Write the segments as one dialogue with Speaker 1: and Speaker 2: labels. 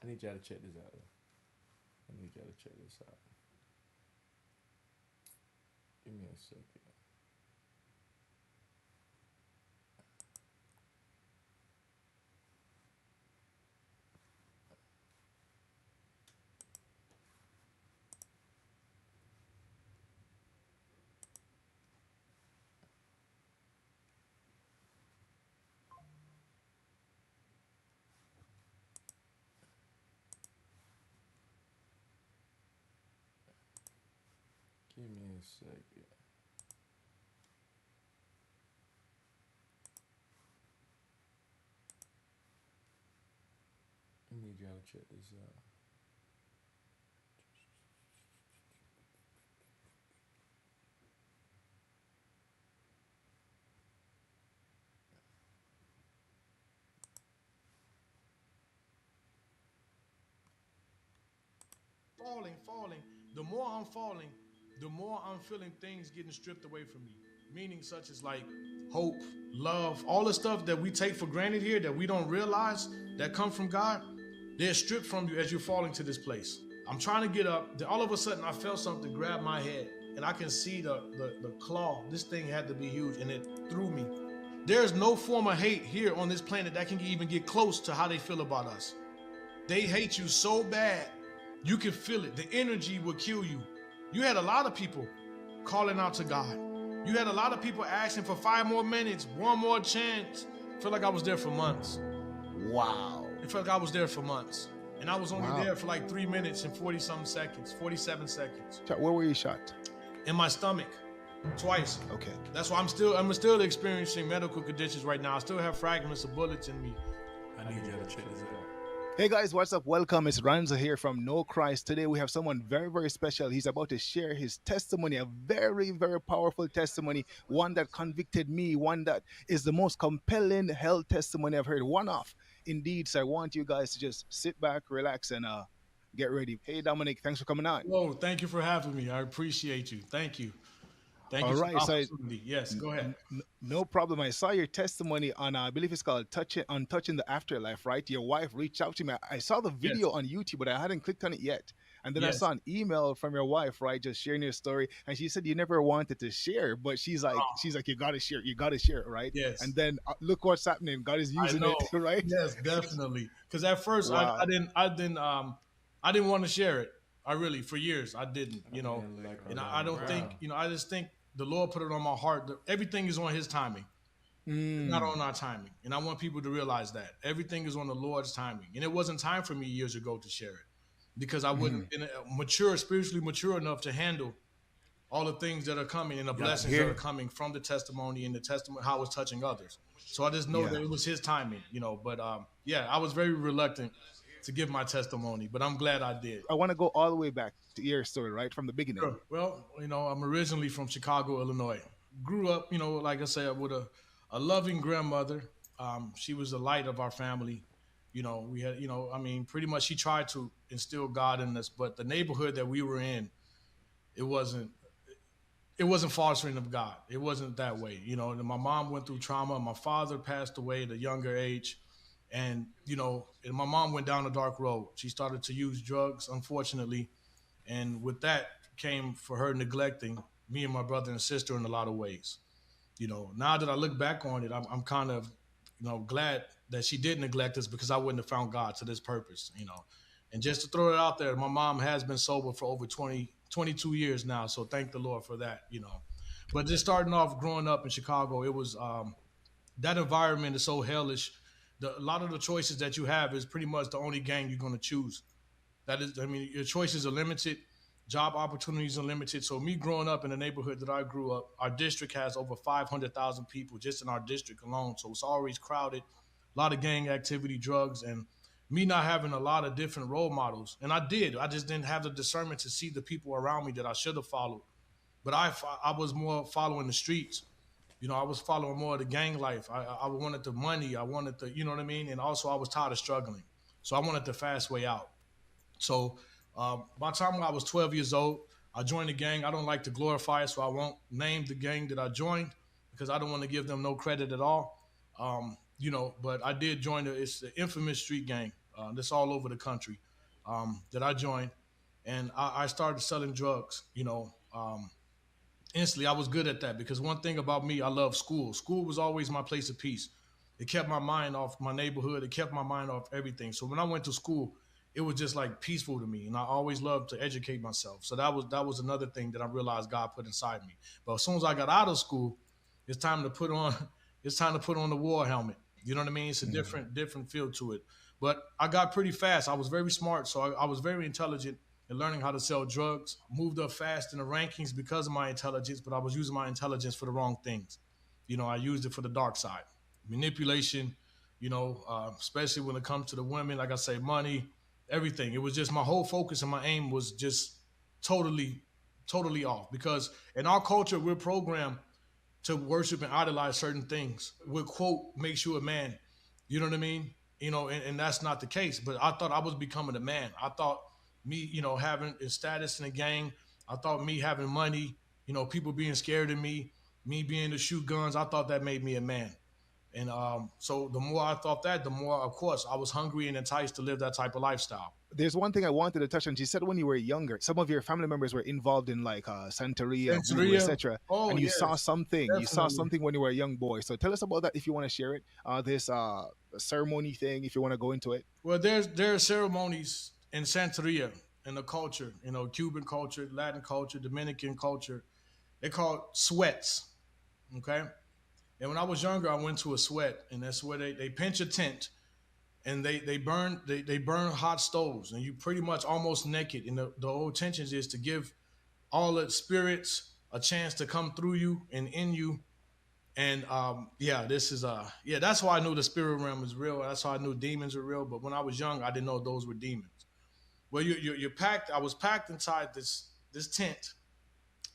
Speaker 1: need y'all to check this out. I need y'all to check this out. Give me a second. Give me a second. I need y'all to check this out.
Speaker 2: Falling. The more I'm falling, the more I'm feeling things getting stripped away from me. Meaning such as like hope, love, all the stuff that we take for granted here that we don't realize that come from God, they're stripped from you as you're falling to this place. I'm trying to get up. Then all of a sudden I felt something grab my head and I can see the claw. This thing had to be huge and it threw me. There's no form of hate here on this planet that can even get close to how they feel about us. They hate you so bad. You can feel it. The energy will kill you. You had a lot of people calling out to God. You had a lot of people asking for 5 more minutes, one more chance. I feel like I was there for months.
Speaker 3: Wow.
Speaker 2: It felt like I was there for months. And I was only there for like 3 minutes and 40-something seconds, 47 seconds.
Speaker 3: Where were you shot?
Speaker 2: In my stomach. Twice.
Speaker 3: Okay.
Speaker 2: That's why I'm still experiencing medical conditions right now. I still have fragments of bullets in me.
Speaker 1: I need y'all to check this out.
Speaker 3: Hey guys, what's up? Welcome. It's Ranza here from No Christ. Today we have someone very, very special. He's about to share his testimony, a very, very powerful testimony, one that convicted me, one that is the most compelling hell testimony I've heard. One off. Indeed, so I want you guys to just sit back, relax, and get ready. Hey Dominic, thanks for coming on.
Speaker 2: Whoa, thank you for having me. I appreciate you. Thank you. Thank
Speaker 3: All
Speaker 2: you for
Speaker 3: right,
Speaker 2: the
Speaker 3: so
Speaker 2: opportunity. Yes, go ahead.
Speaker 3: no problem. I saw your testimony on, I believe it's called Touching the Afterlife, right? Your wife reached out to me. I saw the
Speaker 2: Yes.
Speaker 3: video on YouTube, but I hadn't clicked on it yet. And then I
Speaker 2: Yes.
Speaker 3: saw an email from your wife, right, just sharing your story. And she said you never wanted to share, but she's like, you gotta share, right?
Speaker 2: Yes.
Speaker 3: And then look what's happening. God is
Speaker 2: I
Speaker 3: using
Speaker 2: know.
Speaker 3: it, right?
Speaker 2: Yes, definitely. Because at first
Speaker 3: Wow.
Speaker 2: I didn't want to share it. I really for years I didn't,
Speaker 1: Man, like
Speaker 2: and
Speaker 1: on
Speaker 2: I
Speaker 1: the
Speaker 2: don't think,
Speaker 1: ground.
Speaker 2: I just think the Lord put it on my heart that everything is on His timing. It's not
Speaker 3: Mm,
Speaker 2: on our timing, and I want people to realize that everything is on the Lord's timing. And it wasn't time for me years ago to share it because I wouldn't
Speaker 3: mhm.
Speaker 2: have been spiritually mature enough to handle all the things that are coming and the
Speaker 1: Y'all can
Speaker 2: blessings that
Speaker 1: hear
Speaker 2: are
Speaker 1: it?
Speaker 2: coming from the testimony and the testimony how it's touching others. So I just know
Speaker 3: Yeah.
Speaker 2: that it was His timing, But yeah, I was very reluctant to give my testimony, but I'm glad I did.
Speaker 3: I want to go all the way back to your story, right? From the beginning.
Speaker 2: Sure. Well, I'm originally from Chicago, Illinois. Grew up, like I said, with a loving grandmother. She was the light of our family. We had, pretty much she tried to instill God in us, but the neighborhood that we were in, it wasn't it wasn't fostering of God. It wasn't that way. My mom went through trauma. My father passed away at a younger age. And my mom went down a dark road. She started to use drugs, unfortunately. And with that came for her neglecting me and my brother and sister in a lot of ways. Now that I look back on it, I'm kind of, glad that she did neglect us because I wouldn't have found God to this purpose. And just to throw it out there, my mom has been sober for over 22 years now. So thank the Lord for that. But just starting off growing up in Chicago, it was that environment is so hellish. A lot of the choices that you have is pretty much the only gang you're going to choose. That is, your choices are limited, job opportunities are limited. So me growing up in the neighborhood that I grew up, our district has over 500,000 people just in our district alone. So it's always crowded, a lot of gang activity, drugs, and me not having a lot of different role models. And I did. I just didn't have the discernment to see the people around me that I should have followed. But I was more following the streets. I was following more of the gang life. I wanted the money. I wanted the, you know what I mean? And also I was tired of struggling. So I wanted the fast way out. So by the time I was 12 years old, I joined the gang. I don't like to glorify it, so I won't name the gang that I joined because I don't want to give them no credit at all. But I did join it's the infamous street gang. That's all over the country that I joined, and I started selling drugs. Instantly, I was good at that because one thing about me, I love school. School was always my place of peace. It kept my mind off my neighborhood. It kept my mind off everything. So when I went to school, it was just like peaceful to me, and I always loved to educate myself. So that was another thing that I realized God put inside me. But as soon as I got out of school, it's time to put on it's time to put on the war helmet. You know what I mean? It's a different feel to it. But I got pretty fast. I was very smart, so I was very intelligent in learning how to sell drugs. Moved up fast in the rankings because of my intelligence, but I was using my intelligence for the wrong things. I used it for the dark side, manipulation. Especially when it comes to the women, like I say, money, everything. It was just my whole focus and my aim was just totally, totally off. Because in our culture, we're programmed to worship and idolize certain things. With quote makes you a man. You know what I mean? And that's not the case. But I thought I was becoming a man. I thought me, having a status in a gang. I thought me having money, people being scared of me being able to shoot guns. I thought that made me a man. And so the more I thought that, the more, of course, I was hungry and enticed to live that type of lifestyle.
Speaker 3: There's one thing I wanted to touch on. You said when you were younger, some of your family members were involved in like Santeria, voodoo,
Speaker 2: Santeria.
Speaker 3: etc.
Speaker 2: Oh,
Speaker 3: And you saw
Speaker 2: yes,
Speaker 3: something. You saw
Speaker 2: definitely.
Speaker 3: something when you were a young boy. So tell us about that if you want to share it. This ceremony thing, if you want to go into it.
Speaker 2: Well, there are ceremonies in Santeria, in the culture, Cuban culture, Latin culture, Dominican culture. They're called sweats. Okay. And when I was younger, I went to a sweat, and that's where they pinch a tent and they burn hot stoves, and you pretty much almost naked. And the whole intention is to give all the spirits a chance to come through you and in you. And yeah, this is yeah, that's why I knew the spirit realm is real. That's how I knew demons are real. But when I was young, I didn't know those were demons. Well, you're packed. I was packed inside this tent,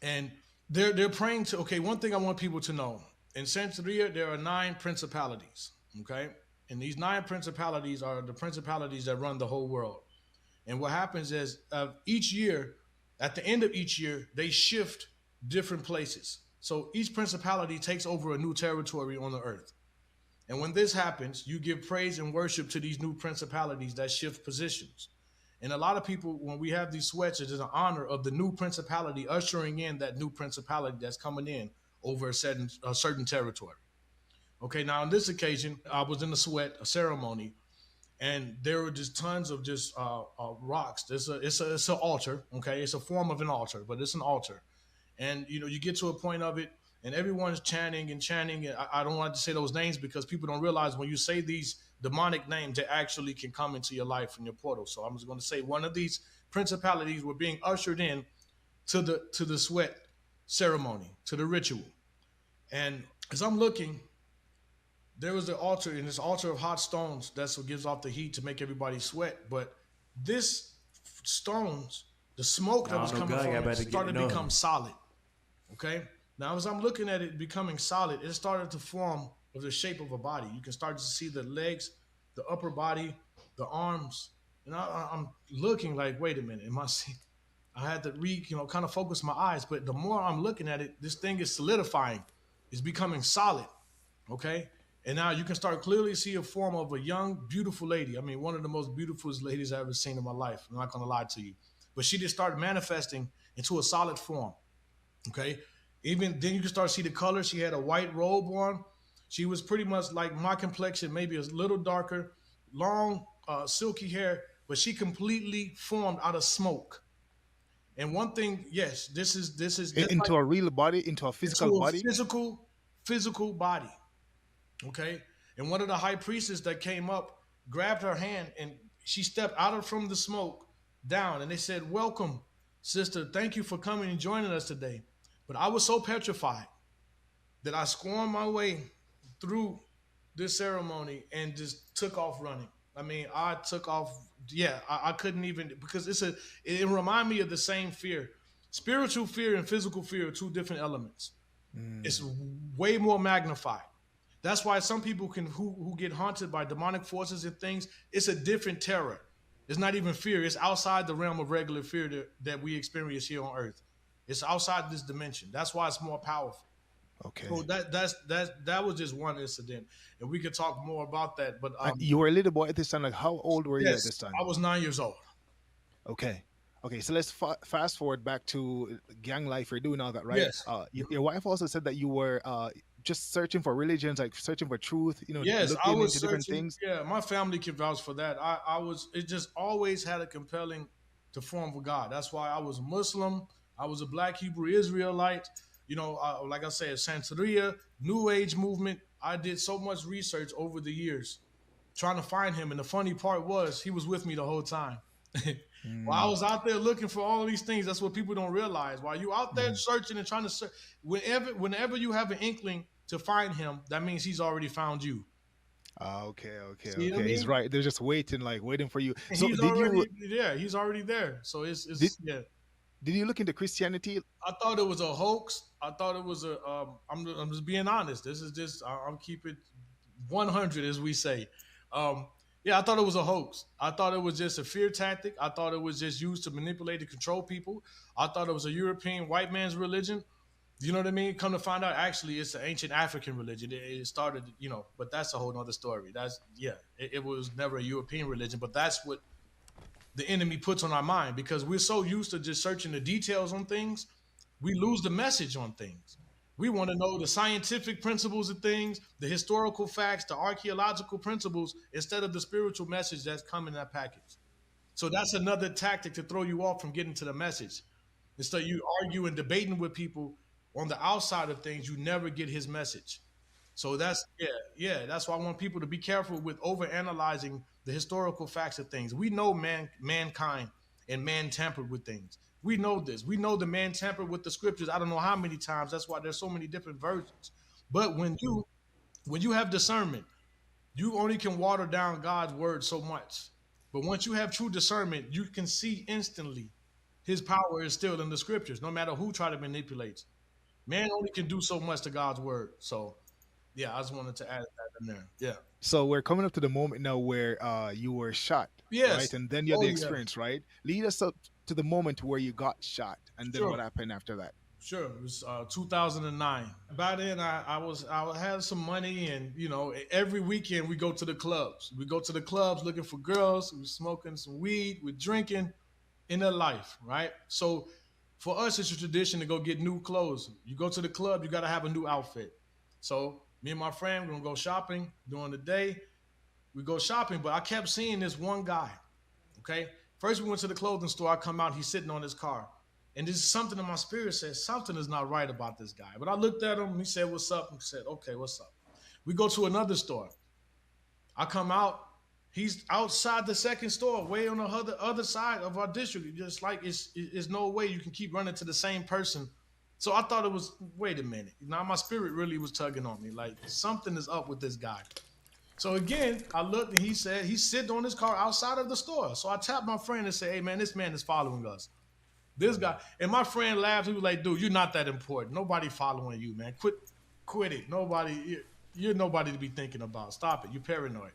Speaker 2: and they're praying to. Okay, one thing I want people to know: in Santeria, there are 9 principalities. Okay, and these 9 principalities are the principalities that run the whole world. And what happens is each year, at the end of each year, they shift different places. So each principality takes over a new territory on the earth. And when this happens, you give praise and worship to these new principalities that shift positions. And a lot of people, when we have these sweats, it is an honor of the new principality ushering in that new principality that's coming in over a certain territory. Okay, now on this occasion, I was in a sweat, a ceremony, and there were just tons of just rocks. It's an altar. Okay, it's a form of an altar, but it's an altar. And you get to a point of it, and everyone's chanting and chanting. And I don't want to say those names because people don't realize when you say these demonic names, they actually can come into your life and your portal. So I'm just going to say one of these principalities were being ushered in to the sweat ceremony, to the ritual. And as I'm looking, there was the altar, and this altar of hot stones. That's what gives off the heat to make everybody sweat. But this stones, the smoke that
Speaker 1: I
Speaker 2: was
Speaker 1: don't know,
Speaker 2: coming
Speaker 1: God,
Speaker 2: from
Speaker 1: I
Speaker 2: it
Speaker 1: better get
Speaker 2: started
Speaker 1: to
Speaker 2: to
Speaker 1: know
Speaker 2: become
Speaker 1: him.
Speaker 2: solid. Okay. Now, as I'm looking at it becoming solid, it started to form of the shape of a body. You can start to see the legs, the upper body, the arms. And I'm looking like, wait a minute, am I seeing? I had to kind of focus my eyes. But the more I'm looking at it, this thing is solidifying. It's becoming solid. Okay. And now you can start clearly see a form of a young, beautiful lady. I mean, one of the most beautiful ladies I've ever seen in my life. I'm not going to lie to you. But she just started manifesting into a solid form. Okay. Even then, you can start to see the color. She had a white robe on. She was pretty much like my complexion, maybe a little darker, long, silky hair, but she completely formed out of smoke. And one thing, yes, this is just like
Speaker 3: Into a real body, into a physical
Speaker 2: into a
Speaker 3: body.
Speaker 2: physical body. Okay. And one of the high priestess that came up grabbed her hand, and she stepped out of from the smoke down, and they said, "Welcome, sister. Thank you for coming and joining us today." But I was so petrified that I squirmed my way through this ceremony and just took off running. I mean, I took off. Yeah, I couldn't even, because it reminded me of the same fear. Spiritual fear and physical fear are two different elements. It's
Speaker 3: Mm.
Speaker 2: way more magnified. That's why some people who get haunted by demonic forces and things, it's a different terror. It's not even fear. It's outside the realm of regular fear that we experience here on earth. It's outside this dimension. That's why it's more powerful.
Speaker 3: Okay.
Speaker 2: So that was just one incident, and we could talk more about that. But
Speaker 3: You were a little boy at this time. Like, how old were you at
Speaker 2: yes,
Speaker 3: this time?
Speaker 2: I was 9 years old.
Speaker 3: Okay. Okay, so let's fast forward back to gang life. You're doing all that, right?
Speaker 2: Yes.
Speaker 3: Your wife also said that you were just searching for religions, like searching for truth.
Speaker 2: Yes, I
Speaker 3: Looking
Speaker 2: was
Speaker 3: into different
Speaker 2: searching.
Speaker 3: things.
Speaker 2: Yeah, my family can vouch for that. I was. It just always had a compelling to form with God. That's why I was Muslim. I was a Black Hebrew Israelite. Like I said, Santeria, New Age movement. I did so much research over the years trying to find him, and the funny part was he was with me the whole time. While I
Speaker 3: Mm,
Speaker 2: was out there looking for all of these things, that's what people don't realize. While you out there
Speaker 3: mhm.
Speaker 2: searching and trying to search, whenever you have an inkling to find him, that means he's already found you.
Speaker 3: Okay, okay,
Speaker 2: See what I
Speaker 3: okay. He's
Speaker 2: mean?
Speaker 3: right. They're just waiting, like waiting for you.
Speaker 2: And
Speaker 3: So,
Speaker 2: he's already there. He's already there. So
Speaker 3: did
Speaker 2: it's yeah.
Speaker 3: did you look into Christianity?
Speaker 2: I thought it was a hoax. I thought it was a. I'm just being honest. This is just. I'm keep it 100 as we say. Um, yeah, I thought it was a hoax. I thought it was just a fear tactic. I thought it was just used to manipulate and control people. I thought it was a European white man's religion. You know what I mean? Come to find out, actually, it's an ancient African religion. It started, but that's a whole nother story. That's yeah. It was never a European religion, but that's what the enemy puts on our mind because we're so used to just searching the details on things, we lose the message on things. We want to know the scientific principles of things, the historical facts, the archaeological principles, instead of the spiritual message that's come in that package. So that's another tactic to throw you off from getting to the message. Instead, you argue and debating with people on the outside of things, you never get his message. So that's yeah. That's why I want people to be careful with over analyzing the historical facts of things. We know mankind and man tampered with things. We know this. We know the man tampered with the scriptures. I don't know how many times. That's why there's so many different versions. But when you have discernment, you only can water down God's word so much. But once you have true discernment, you can see instantly his power is still in the scriptures, no matter who try to manipulate. Man only can do so much to God's word. So yeah, I just wanted to add that in there. Yeah.
Speaker 3: So we're coming up to the moment now where you were shot, right?
Speaker 2: Yes.
Speaker 3: And then you had
Speaker 2: Oh
Speaker 3: the
Speaker 2: yeah.
Speaker 3: experience, right? Lead us up to the moment where you got shot, and then
Speaker 2: Sure.
Speaker 3: what happened after that.
Speaker 2: Sure. It was 2009. By then, I had some money, and every weekend we go to the clubs. We go to the clubs looking for girls. We're smoking some weed. We're drinking in their life, right? So for us, it's a tradition to go get new clothes. You go to the club, you got to have a new outfit. So me and my friend, we're gonna go shopping during the day. We go shopping, but I kept seeing this one guy. Okay. First, we went to the clothing store. I come out, he's sitting on his car. And this is something in my spirit says something is not right about this guy. But I looked at him, he said, "What's up?" And said, "Okay, what's up?" We go to another store. I come out, he's outside the second store, way on the other side of our district. Just like it's no way you can keep running to the same person. So I thought it was, wait a minute. Now my spirit really was tugging on me. Like something is up with this guy. So again, I looked and he said he's sitting on his car outside of the store. So I tapped my friend and said, "Hey man, this man is following us." This guy, and my friend laughed. He was like, "Dude, you're not that important. Nobody following you, man. Quit it. You're nobody to be thinking about. Stop it. You're paranoid."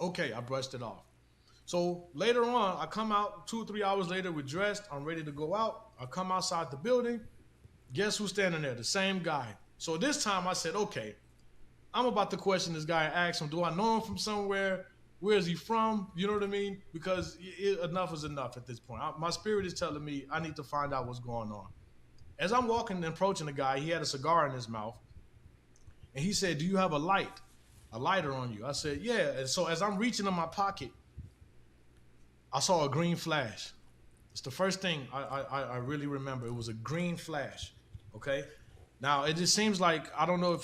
Speaker 2: Okay, I brushed it off. So later on, I come out 2 or 3 hours later. We're dressed. I'm ready to go out. I come outside the building. Guess who's standing there? The same guy. So this time I said, okay, I'm about to question this guy and ask him, do I know him from somewhere? Where is he from? You know what I mean? Because enough is enough at this point. My spirit is telling me I need to find out what's going on. As I'm walking and approaching the guy, he had a cigar in his mouth. And he said, "Do you have a lighter on you?" I said, "Yeah." And so as I'm reaching in my pocket, I saw a green flash. It's the first thing I really remember. It was a green flash. Okay. Now it just seems like I don't know if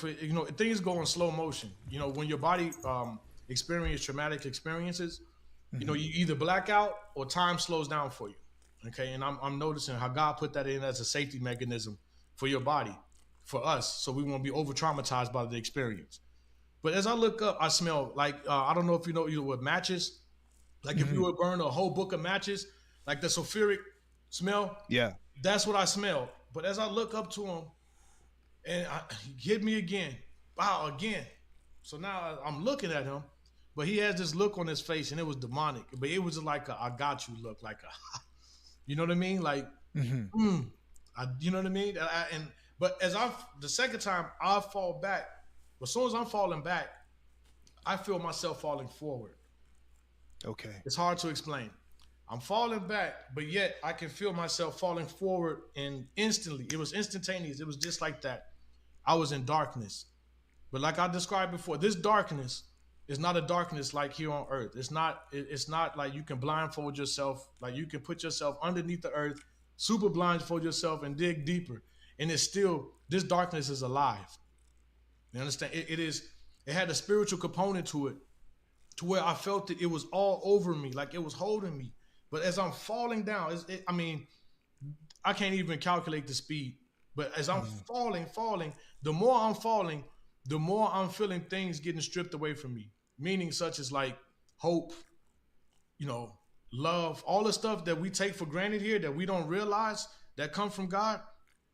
Speaker 2: things go in slow motion. When your body experience traumatic experiences,
Speaker 3: Hmm.
Speaker 2: you either black out or time slows down for you. Okay, and I'm noticing how God put that in as a safety mechanism for your body, for us, so we won't be over traumatized by the experience. But as I look up, I smell like I don't know if you know what matches. Like if you
Speaker 3: Hmm.
Speaker 2: would burn a whole book of matches, like the sulfuric smell,
Speaker 3: Yeah.
Speaker 2: that's what I smell. But as I look up to him, and he hit me again, wow, again. So now I'm looking at him, but he has this look on his face, and it was demonic. But it was like a "I got you" look, like a, you know what I mean? Like,
Speaker 3: Hmm.
Speaker 2: mm, you know what I mean? And But the second time I fall back, as soon as I'm falling back, I feel myself falling forward.
Speaker 3: Okay.
Speaker 2: It's hard to explain. I'm falling back, but yet I can feel myself falling forward, and instantly, it was instantaneous. It was just like that. I was in darkness. But like I described before, this darkness is not a darkness like here on earth. It's not like you can blindfold yourself, like you can put yourself underneath the earth, super blindfold yourself and dig deeper. And it's still, this darkness is alive. You understand? It had a spiritual component to it, to where I felt that it was all over me, like it was holding me. But as I'm falling down, I mean, I can't even calculate the speed. But as I'm falling, the more I'm falling, the more I'm feeling things getting stripped away from me. Meaning such as like hope, you know, love, all the stuff that we take for granted here that we don't realize that come from God,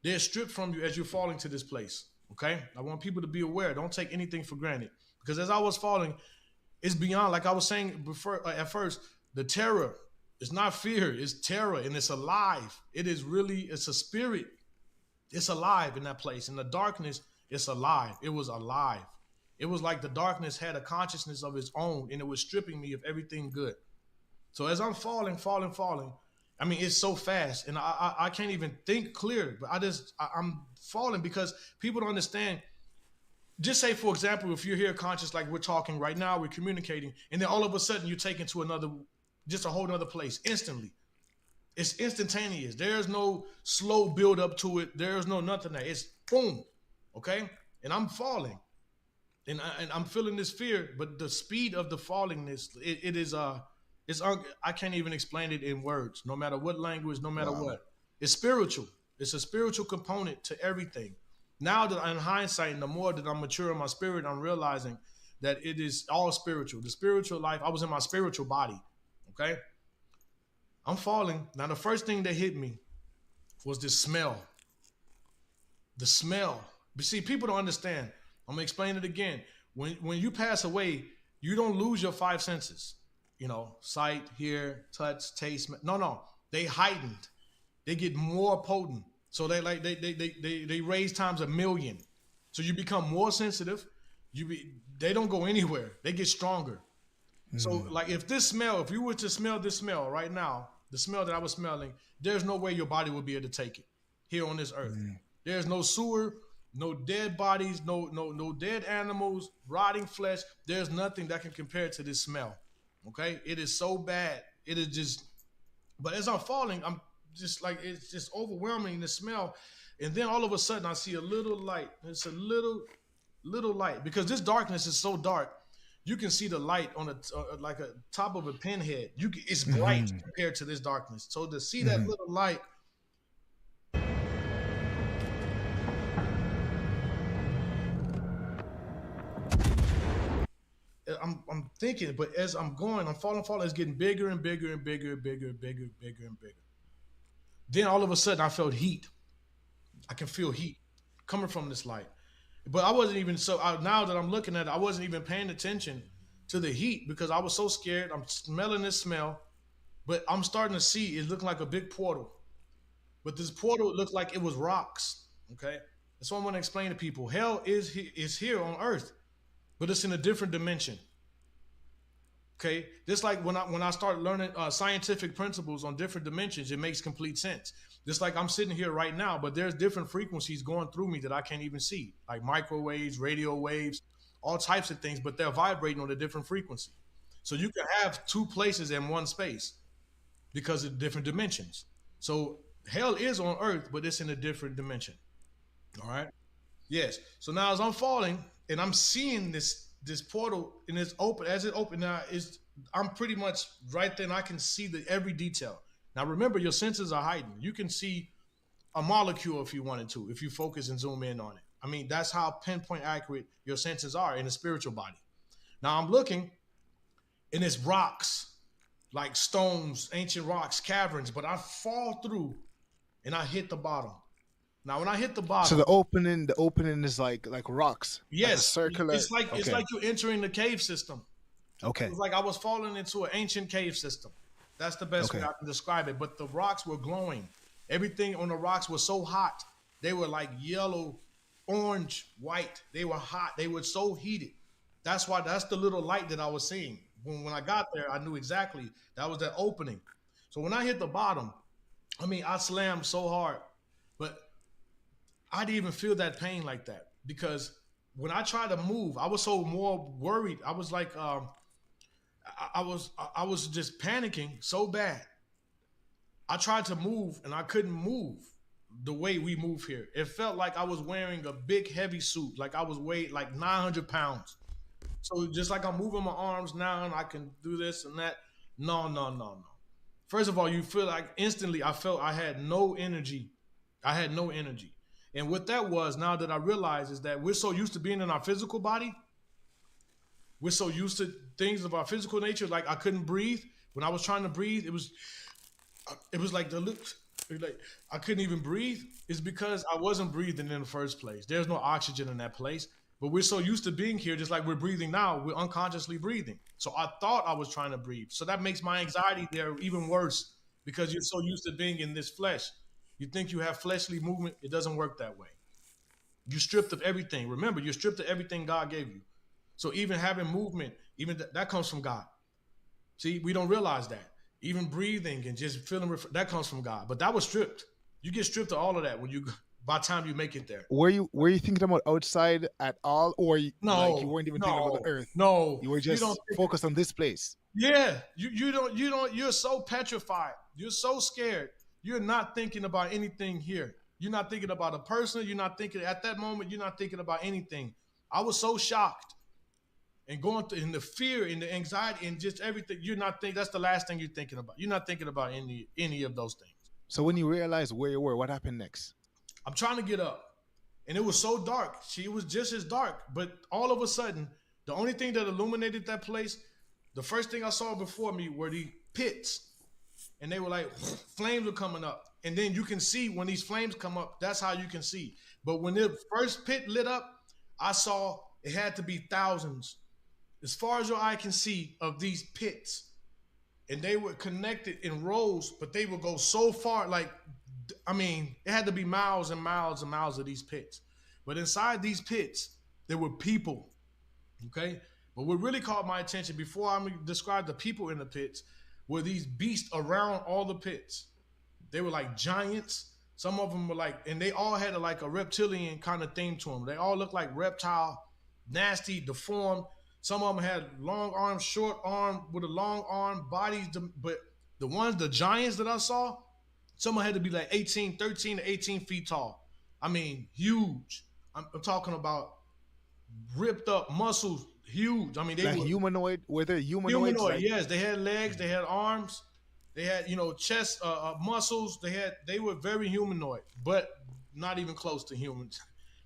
Speaker 2: they're stripped from you as you're falling to this place. Okay? I want people to be aware. Don't take anything for granted. Because as I was falling, it's beyond, like I was saying before, at first, the terror. It's not fear, it's terror, and it's alive. It's a spirit. It's alive in that place. In the darkness, it's alive. It was alive. It was like the darkness had a consciousness of its own, and it was stripping me of everything good. So as I'm falling, I mean, it's so fast, and I can't even think clear. But I'm falling because people don't understand. Just say, for example, if you're here conscious, like we're talking right now, we're communicating, and then all of a sudden you're taken to just a whole other place instantly. It's instantaneous. There's no slow build up to it. There's no nothing there. It's boom, okay? And I'm falling, and I'm feeling this fear, but the speed of the fallingness, I can't even explain it in words. No matter what language, no matter what, it's spiritual. It's a spiritual component to everything. Now that in hindsight, and the more that I'm mature in my spirit, I'm realizing that it is all spiritual. The spiritual life, I was in my spiritual body, okay? I'm falling. Now, the first thing that hit me was this smell. The smell. But see, people don't understand. I'm going to explain it again. When you pass away, you don't lose your five senses. You know, sight, hear, touch, taste. No. They heightened. They get more potent. So they raise times 1,000,000. So you become more sensitive. They don't go anywhere. They get stronger. So like if you were to smell this smell right now, the smell that I was smelling, there's no way your body would be able to take it here on this earth. There's no sewer, no dead bodies, no dead animals, rotting flesh. There's nothing that can compare to this smell. Okay? It is so bad. It is just, but as I'm falling, I'm just like, it's just overwhelming, the smell. And then all of a sudden I see a little light. It's a little light, because this darkness is so dark. You can see the light on like a top of a pinhead. It's bright compared to this darkness. So to see that little light, I'm thinking, but as I'm going, I'm falling, it's getting bigger and bigger and bigger and bigger and bigger and bigger and bigger. Then all of a sudden I felt heat. I can feel heat coming from this light. But I wasn't even now that I'm looking at it, I wasn't even paying attention to the heat because I was so scared. I'm smelling this smell, but I'm starting to see it looked like a big portal. But this portal looked like it was rocks. Okay, that's what I want to explain to people. Hell is here on Earth, but it's in a different dimension. Okay, just like when I start learning scientific principles on different dimensions, it makes complete sense. Just like I'm sitting here right now, but there's different frequencies going through me that I can't even see, like microwaves, radio waves, all types of things, but they're vibrating on a different frequency. So you can have two places in one space because of different dimensions. So hell is on Earth, but it's in a different dimension. All right. Yes. So now as I'm falling and I'm seeing this portal and it's open, as it opened now, I'm pretty much right there and I can see every detail. Now remember, your senses are heightened. You can see a molecule if you wanted to, if you focus and zoom in on it. I mean, that's how pinpoint accurate your senses are in the spiritual body. Now I'm looking and it's rocks, like stones, ancient rocks, caverns, but I fall through and I hit the bottom. Now, when I hit the bottom,
Speaker 3: so the opening is like rocks.
Speaker 2: Yes,
Speaker 3: like a circular.
Speaker 2: It's like you're entering the cave system.
Speaker 3: Okay.
Speaker 2: It's like I was falling into an ancient cave system. That's the best way I can describe it. But the rocks were glowing. Everything on the rocks was so hot. They were like yellow, orange, white. They were hot. They were so heated. That's the little light that I was seeing. When I got there, I knew exactly that was that opening. So when I hit the bottom, I mean, I slammed so hard, but I didn't even feel that pain like that because when I tried to move, I was so more worried. I was like, I was just panicking so bad. I tried to move and I couldn't move the way we move here. It felt like I was wearing a big heavy suit, like I was weighed like 900 pounds. So just like I'm moving my arms now and I can do this and that. No, no, no, no. First of all, you feel like instantly I felt I had no energy. I had no energy. And what that was, now that I realize, is that we're so used to being in our physical body. We're so used to things of our physical nature. Like I couldn't breathe. When I was trying to breathe, it was like like I couldn't even breathe. It's because I wasn't breathing in the first place. There's no oxygen in that place. But we're so used to being here, just like we're breathing now, we're unconsciously breathing. So I thought I was trying to breathe. So that makes my anxiety there even worse because you're so used to being in this flesh. You think you have fleshly movement. It doesn't work that way. You're stripped of everything. Remember, you're stripped of everything God gave you. So even having movement, even that comes from God. See, we don't realize that. Even breathing and just feeling, that comes from God. But that was stripped. You get stripped of all of that by the time you make it there.
Speaker 3: Were you thinking about outside at all, or like you
Speaker 2: No,
Speaker 3: weren't even thinking about the earth?
Speaker 2: no.
Speaker 3: You were
Speaker 2: You don't
Speaker 3: just focused on this place.
Speaker 2: Yeah, you don't. You're so petrified. You're so scared. You're not thinking about anything here. You're not thinking about a person. You're not thinking at that moment. You're not thinking about anything. I was so shocked and going through in the fear and the anxiety and just everything. You're not thinking. That's the last thing you're thinking about. You're not thinking about any of those things.
Speaker 3: So when you realized where you were, what happened next?
Speaker 2: I'm trying to get up, and it was so dark. It was just as dark, but all of a sudden, the only thing that illuminated that place, the first thing I saw before me were the pits. And they were like, flames were coming up. And then you can see when these flames come up, that's how you can see. But when the first pit lit up, I saw it had to be thousands, as far as your eye can see, of these pits. And they were connected in rows, but they would go so far, like, I mean, it had to be miles and miles and miles of these pits. But inside these pits, there were people, okay? But what really caught my attention before I describe the people in the pits were these beasts around all the pits. They were like giants. Some of them were like, and they all had like a reptilian kind of theme to them. They all looked like reptile, nasty, deformed. Some of them had long arms, short arm with a long arm, bodies. But the giants that I saw, some had to be like 13 to 18 feet tall. I mean, huge. I'm talking about ripped up muscles, huge. I mean, they
Speaker 3: Like
Speaker 2: were
Speaker 3: humanoid? Were there humanoids?
Speaker 2: humanoid.
Speaker 3: Like,
Speaker 2: Yes, they had legs, they had arms, they had chest muscles. They were very humanoid, but not even close to humans.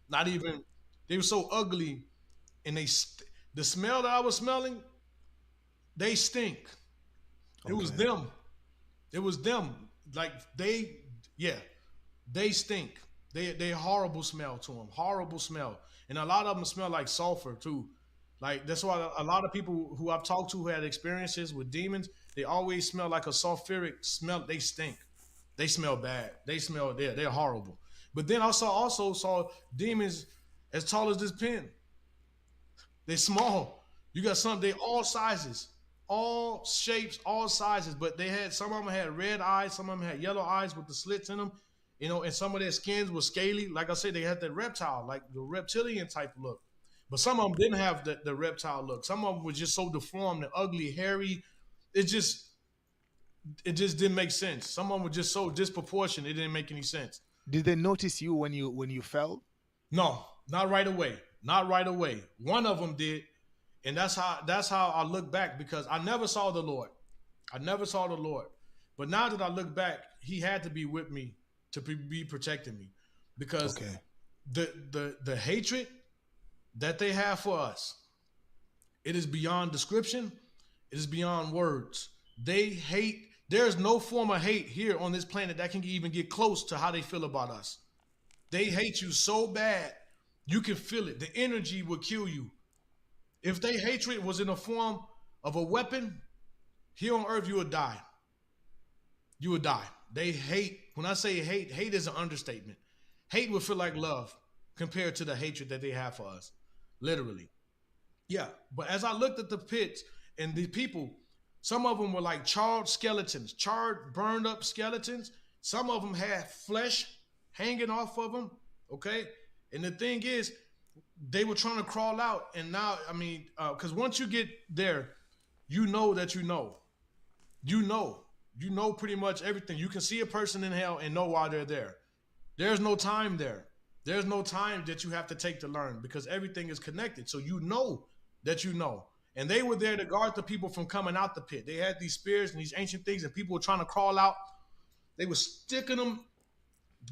Speaker 2: Not even. They were so ugly, and the smell that I was smelling, they stink. It was
Speaker 3: okay.
Speaker 2: them. It was them. Like yeah, they stink. They horrible smell to them. Horrible smell, and a lot of them smell like sulfur too. Like that's why a lot of people who I've talked to who had experiences with demons, they always smell like a sulfuric smell. They stink. They smell bad. They smell they're horrible. But then I also saw demons as tall as this pin. They're small. You got some. They all sizes, all shapes, all sizes. But some of them had red eyes. Some of them had yellow eyes with the slits in them. And some of their skins were scaly. Like I said, they had that reptile, like the reptilian type look. But some of them didn't have the reptile look. Some of them were just so deformed and ugly, hairy. It just didn't make sense. Some of them were just so disproportionate. It didn't make any sense.
Speaker 3: Did they notice you when you fell?
Speaker 2: No, not right away. Not right away. One of them did, and that's how I look back because I never saw the Lord. I never saw the Lord. But now that I look back, He had to be with me to be protecting me because
Speaker 3: Okay.
Speaker 2: the hatred that they have for us, it is beyond description. It is beyond words. They hate. There's no form of hate here on this planet that can even get close to how they feel about us. They hate you so bad, you can feel it. The energy will kill you. If their hatred was in the form of a weapon, here on earth, you would die. You would die. They hate. When I say hate, hate is an understatement. Hate would feel like love compared to the hatred that they have for us, literally. Yeah, but as I looked at the pits and the people, some of them were like charred skeletons, charred, burned up skeletons. Some of them had flesh hanging off of them. Okay, and the thing is, they were trying to crawl out, and now, I mean, because once you get there, you know that you know, you know pretty much everything. You can see a person in hell and know why they're there. There's no time there. There's no time that you have to take to learn because everything is connected. So you know that you know. And they were there to guard the people from coming out the pit. They had these spears and these ancient things, and people were trying to crawl out. They were sticking them,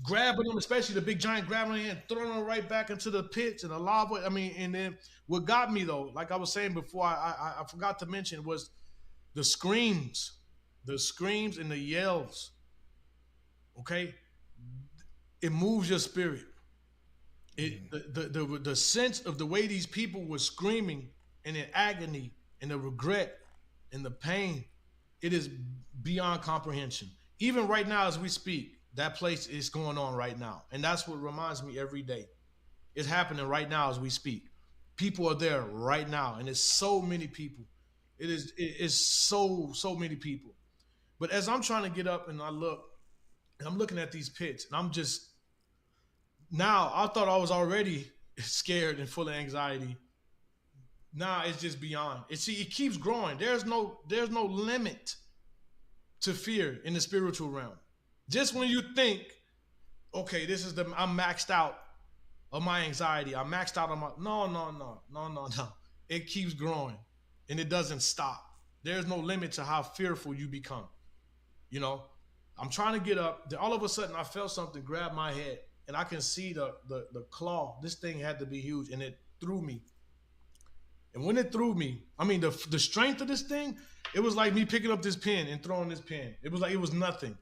Speaker 2: grabbing them, especially the big giant, grabbing them and throwing them right back into the pits and the lava. I mean, and then what got me though, like I was saying before, I forgot to mention was the screams and the yells. Okay, it moves your spirit. The sense of the way these people were screaming and in agony and the regret and the pain, it is beyond comprehension. Even right now as we speak, that place is going on right now. And that's what reminds me every day. It's happening right now as we speak. People are there right now, and it's so many people. It is so many people. But as I'm trying to get up and I look, and I'm looking at these pits, and I'm just now, I thought I was already scared and full of anxiety. Now it's just beyond. It keeps growing. There's no limit to fear in the spiritual realm. Just when you think, okay, I'm maxed out of my anxiety. I'm maxed out on my no. It keeps growing and it doesn't stop. There's no limit to how fearful you become. You know, I'm trying to get up. Then all of a sudden I felt something grab my head. And I can see the claw. This thing had to be huge, and it threw me. And when it threw me, I mean, the strength of this thing, it was like me picking up this pen and throwing this pen. It was like it was nothing.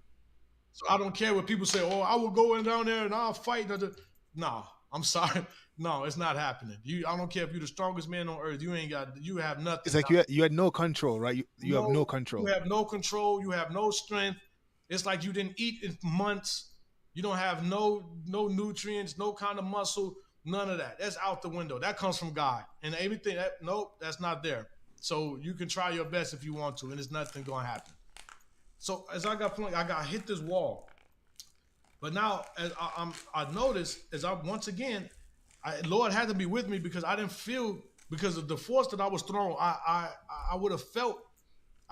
Speaker 2: So I don't care what people say. Oh, I will go in down there and I'll fight. No, I'm sorry. No, it's not happening. I don't care if you're the strongest man on earth. You have nothing.
Speaker 3: It's like you had no control, right? You have no control.
Speaker 2: You have no control. You have no strength. It's like you didn't eat in months. You don't have no nutrients, no kind of muscle, none of that. That's out the window. That comes from God. And everything, that's not there. So you can try your best if you want to, and there's nothing going to happen. So as I got hit this wall. But now as I noticed, once again, Lord had to be with me because I didn't feel, because of the force that I was thrown, I would have felt,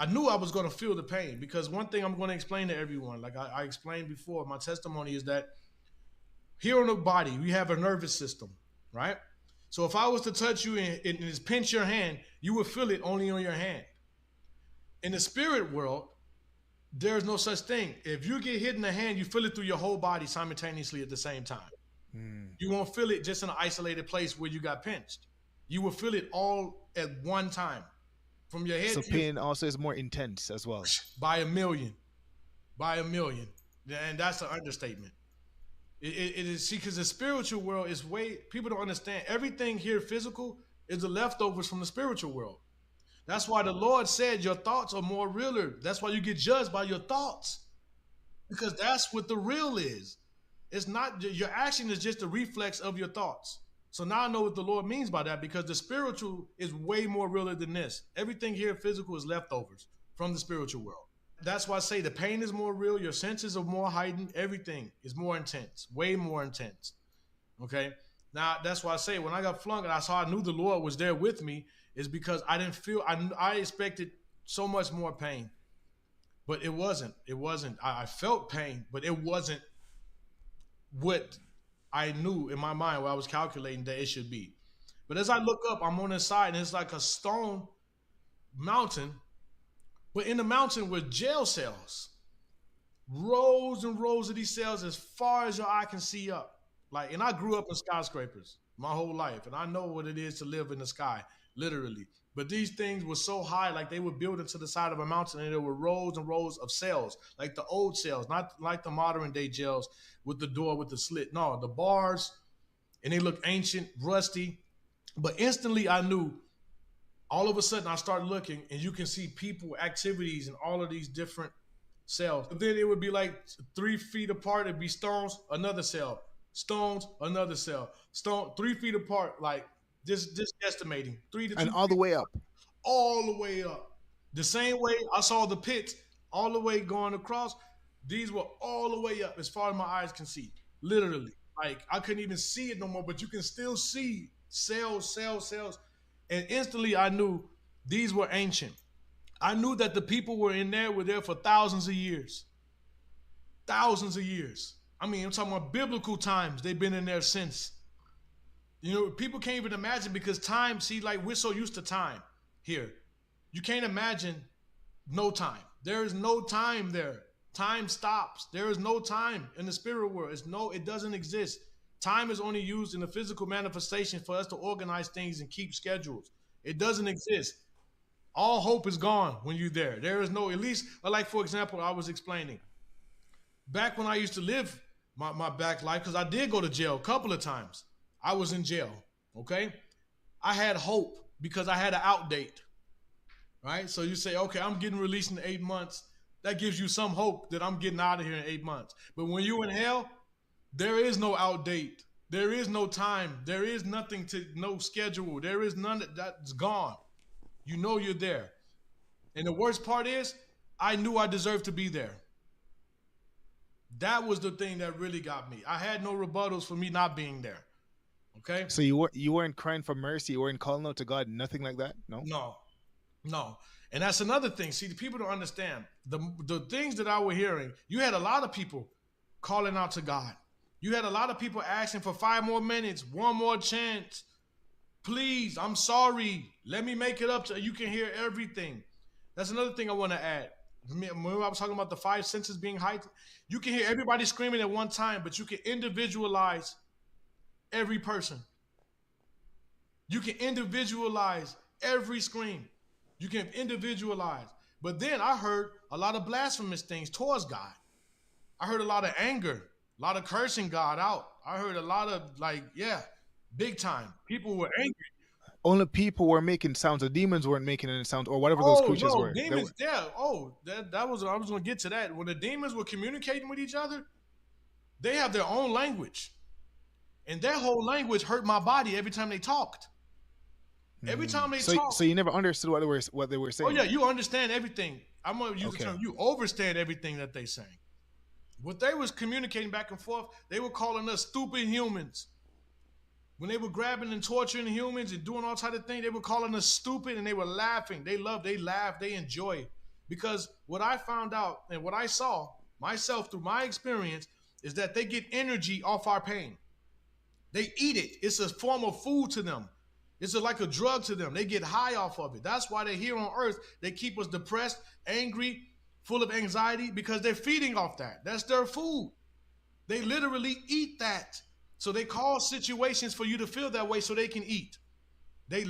Speaker 2: I knew I was going to feel the pain, because one thing I'm going to explain to everyone, like I explained before, my testimony is that here on the body, we have a nervous system, right? So if I was to touch you and just pinch your hand, you would feel it only on your hand. In the spirit world, there's no such thing. If you get hit in the hand, you feel it through your whole body simultaneously at the same time. You won't feel it just in an isolated place where you got pinched. You will feel it all at one time. From your head.
Speaker 3: So pain also is more intense as well.
Speaker 2: By a million. And that's an understatement. It is, see, because the spiritual world is people don't understand. Everything here physical is the leftovers from the spiritual world. That's why the Lord said your thoughts are more realer. That's why you get judged by your thoughts. Because that's what the real is. It's not, your action is just a reflex of your thoughts. So now I know what the Lord means by that, because the spiritual is way more realer than this. Everything here physical is leftovers from the spiritual world. That's why I say the pain is more real. Your senses are more heightened. Everything is more intense, way more intense. Okay. Now that's why I say when I got flung and I knew the Lord was there with me, is because I didn't feel, I expected so much more pain, but it wasn't. I felt pain, but it wasn't what I knew in my mind where I was calculating that it should be. But as I look up, I'm on the side and it's like a stone mountain, but in the mountain were jail cells. Rows and rows of these cells as far as your eye can see up. Like, and I grew up in skyscrapers my whole life, and I know what it is to live in the sky, literally. But these things were so high, like they were built into the side of a mountain, and there were rows and rows of cells, like the old cells, not like the modern day jails with the door with the slit. No, the bars, and they looked ancient, rusty. But instantly I knew, all of a sudden I started looking, and you can see people, activities, and all of these different cells. But then it would be like 3 feet apart, it'd be stones, another cell. stones, another cell, stone 3 feet apart, like just estimating 3 to 2 feet
Speaker 3: And all the way up.
Speaker 2: all the way up. The same way I saw the pits all the way going across, these were all the way up as far as my eyes can see. Literally. Like I couldn't even see it no more, but you can still see cells, cells, cells. And instantly I knew these were ancient. I knew that the people were there for thousands of years. Thousands of years. I mean, I'm talking about biblical times. They've been in there since. You know, people can't even imagine because time, see, like we're so used to time here. You can't imagine no time. There is no time there. Time stops. There is no time in the spirit world. It doesn't exist. Time is only used in the physical manifestation for us to organize things and keep schedules. It doesn't exist. All hope is gone when you're there. There is no, at least, like for example, I was explaining. Back when I used to live my back life, because I did go to jail a couple of times. I was in jail, okay? I had hope because I had an out date, right? So you say, okay, I'm getting released in 8 months. That gives you some hope that I'm getting out of here in 8 months. But when you're in hell, there is no out date. There is no time. There is nothing no schedule. There is none that's gone. You know you're there. And the worst part is, I knew I deserved to be there. That was the thing that really got me. I had no rebuttals for me not being there. Okay?
Speaker 3: So you weren't crying for mercy, you weren't calling out to God, nothing like that? No?
Speaker 2: No. And that's another thing. See, the people don't understand. The things that I was hearing, you had a lot of people calling out to God. You had a lot of people asking for 5 more minutes, 1 more chance. Please, I'm sorry. Let me make it up to you. Can hear everything. That's another thing I want to add. Remember I was talking about the 5 senses being heightened? You can hear everybody screaming at one time, but you can individualize every person. You can individualize every scream. You can individualize. But then I heard a lot of blasphemous things towards God. I heard a lot of anger, a lot of cursing God out. I heard a lot of big time. People were angry.
Speaker 3: Only people were making sounds. The demons weren't making any sounds, or whatever those creatures were.
Speaker 2: Demons, yeah. Oh, that was I was gonna get to that. When the demons were communicating with each other, they have their own language. And their whole language hurt my body every time they talked. Every time they talked.
Speaker 3: So you never understood what they were saying.
Speaker 2: Oh yeah, you understand everything. I'm gonna use the term. You understand everything that they saying. What they was communicating back and forth, they were calling us stupid humans. When they were grabbing and torturing humans and doing all type of things, they were calling us stupid and they were laughing. They laugh, they enjoy. Because what I found out and what I saw myself through my experience is that they get energy off our pain. They eat it. It's a form of food to them. It's like a drug to them. They get high off of it. That's why they're here on earth. They keep us depressed, angry, full of anxiety, because they're feeding off that. That's their food. They literally eat that. So they cause situations for you to feel that way so they can eat. They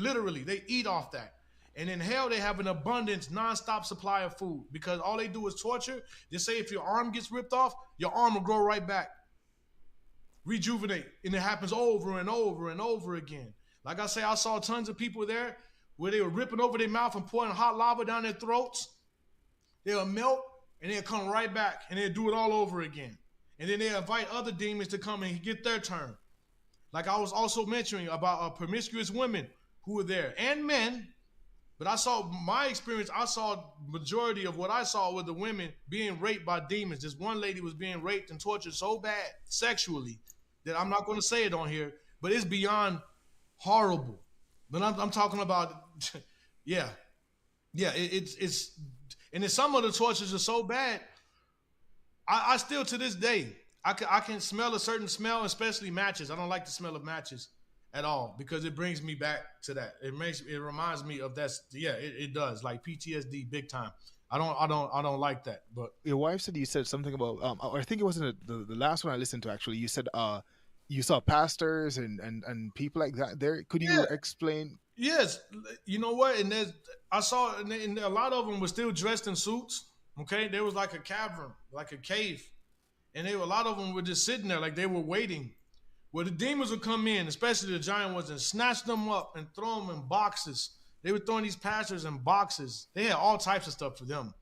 Speaker 2: eat off that. And in hell, they have an abundance, nonstop supply of food because all they do is torture. Just say if your arm gets ripped off, your arm will grow right back. Rejuvenate. And it happens over and over and over again. Like I say, I saw tons of people there where they were ripping over their mouth and pouring hot lava down their throats. They'll melt and they'll come right back and they'll do it all over again. And then they invite other demons to come and get their turn. Like I was also mentioning about promiscuous women who were there and men. But I saw my experience. I saw majority of what I saw with the women being raped by demons. This one lady was being raped and tortured so bad sexually that I'm not going to say it on here, but it's beyond horrible. But I'm talking about, it's and then some of the tortures are so bad. I still to this day I can smell a certain smell, especially matches. I don't like the smell of matches at all because it brings me back to that. It reminds me of that. Yeah, it does, like PTSD big time. I don't like that. But
Speaker 3: your wife said you said something about I think it wasn't the last one I listened to actually. You said you saw pastors and people like that there. Could you explain?
Speaker 2: Yes, you know what? And I saw, and a lot of them were still dressed in suits. Okay, there was like a cavern, like a cave, and a lot of them were just sitting there like they were waiting. Well, the demons would come in, especially the giant ones, and snatch them up and throw them in boxes. They were throwing these pastors in boxes. They had all types of stuff for them.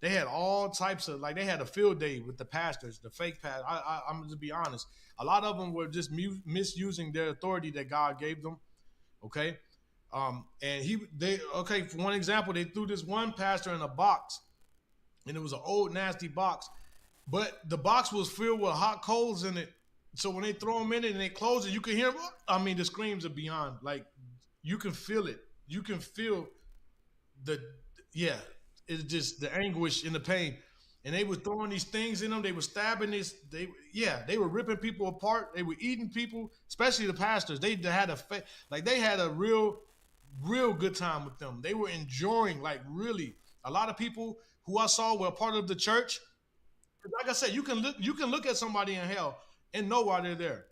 Speaker 2: They had all types of, like, they had a field day with the pastors, the fake pastors. I'm going to be honest. A lot of them were just misusing their authority that God gave them. Okay. Okay, for one example, they threw this one pastor in a box, and it was an old, nasty box, but the box was filled with hot coals in it. So when they throw them in it and they close it, you can hear them. I mean, the screams are beyond, like, you can feel it. You can feel it's just the anguish and the pain. And they were throwing these things in them. They were stabbing this. They were ripping people apart. They were eating people, especially the pastors. They had they had a real good time with them. They were enjoying, like, really. A lot of people who I saw were a part of the church. Like I said, you can look at somebody in hell and know why they're there.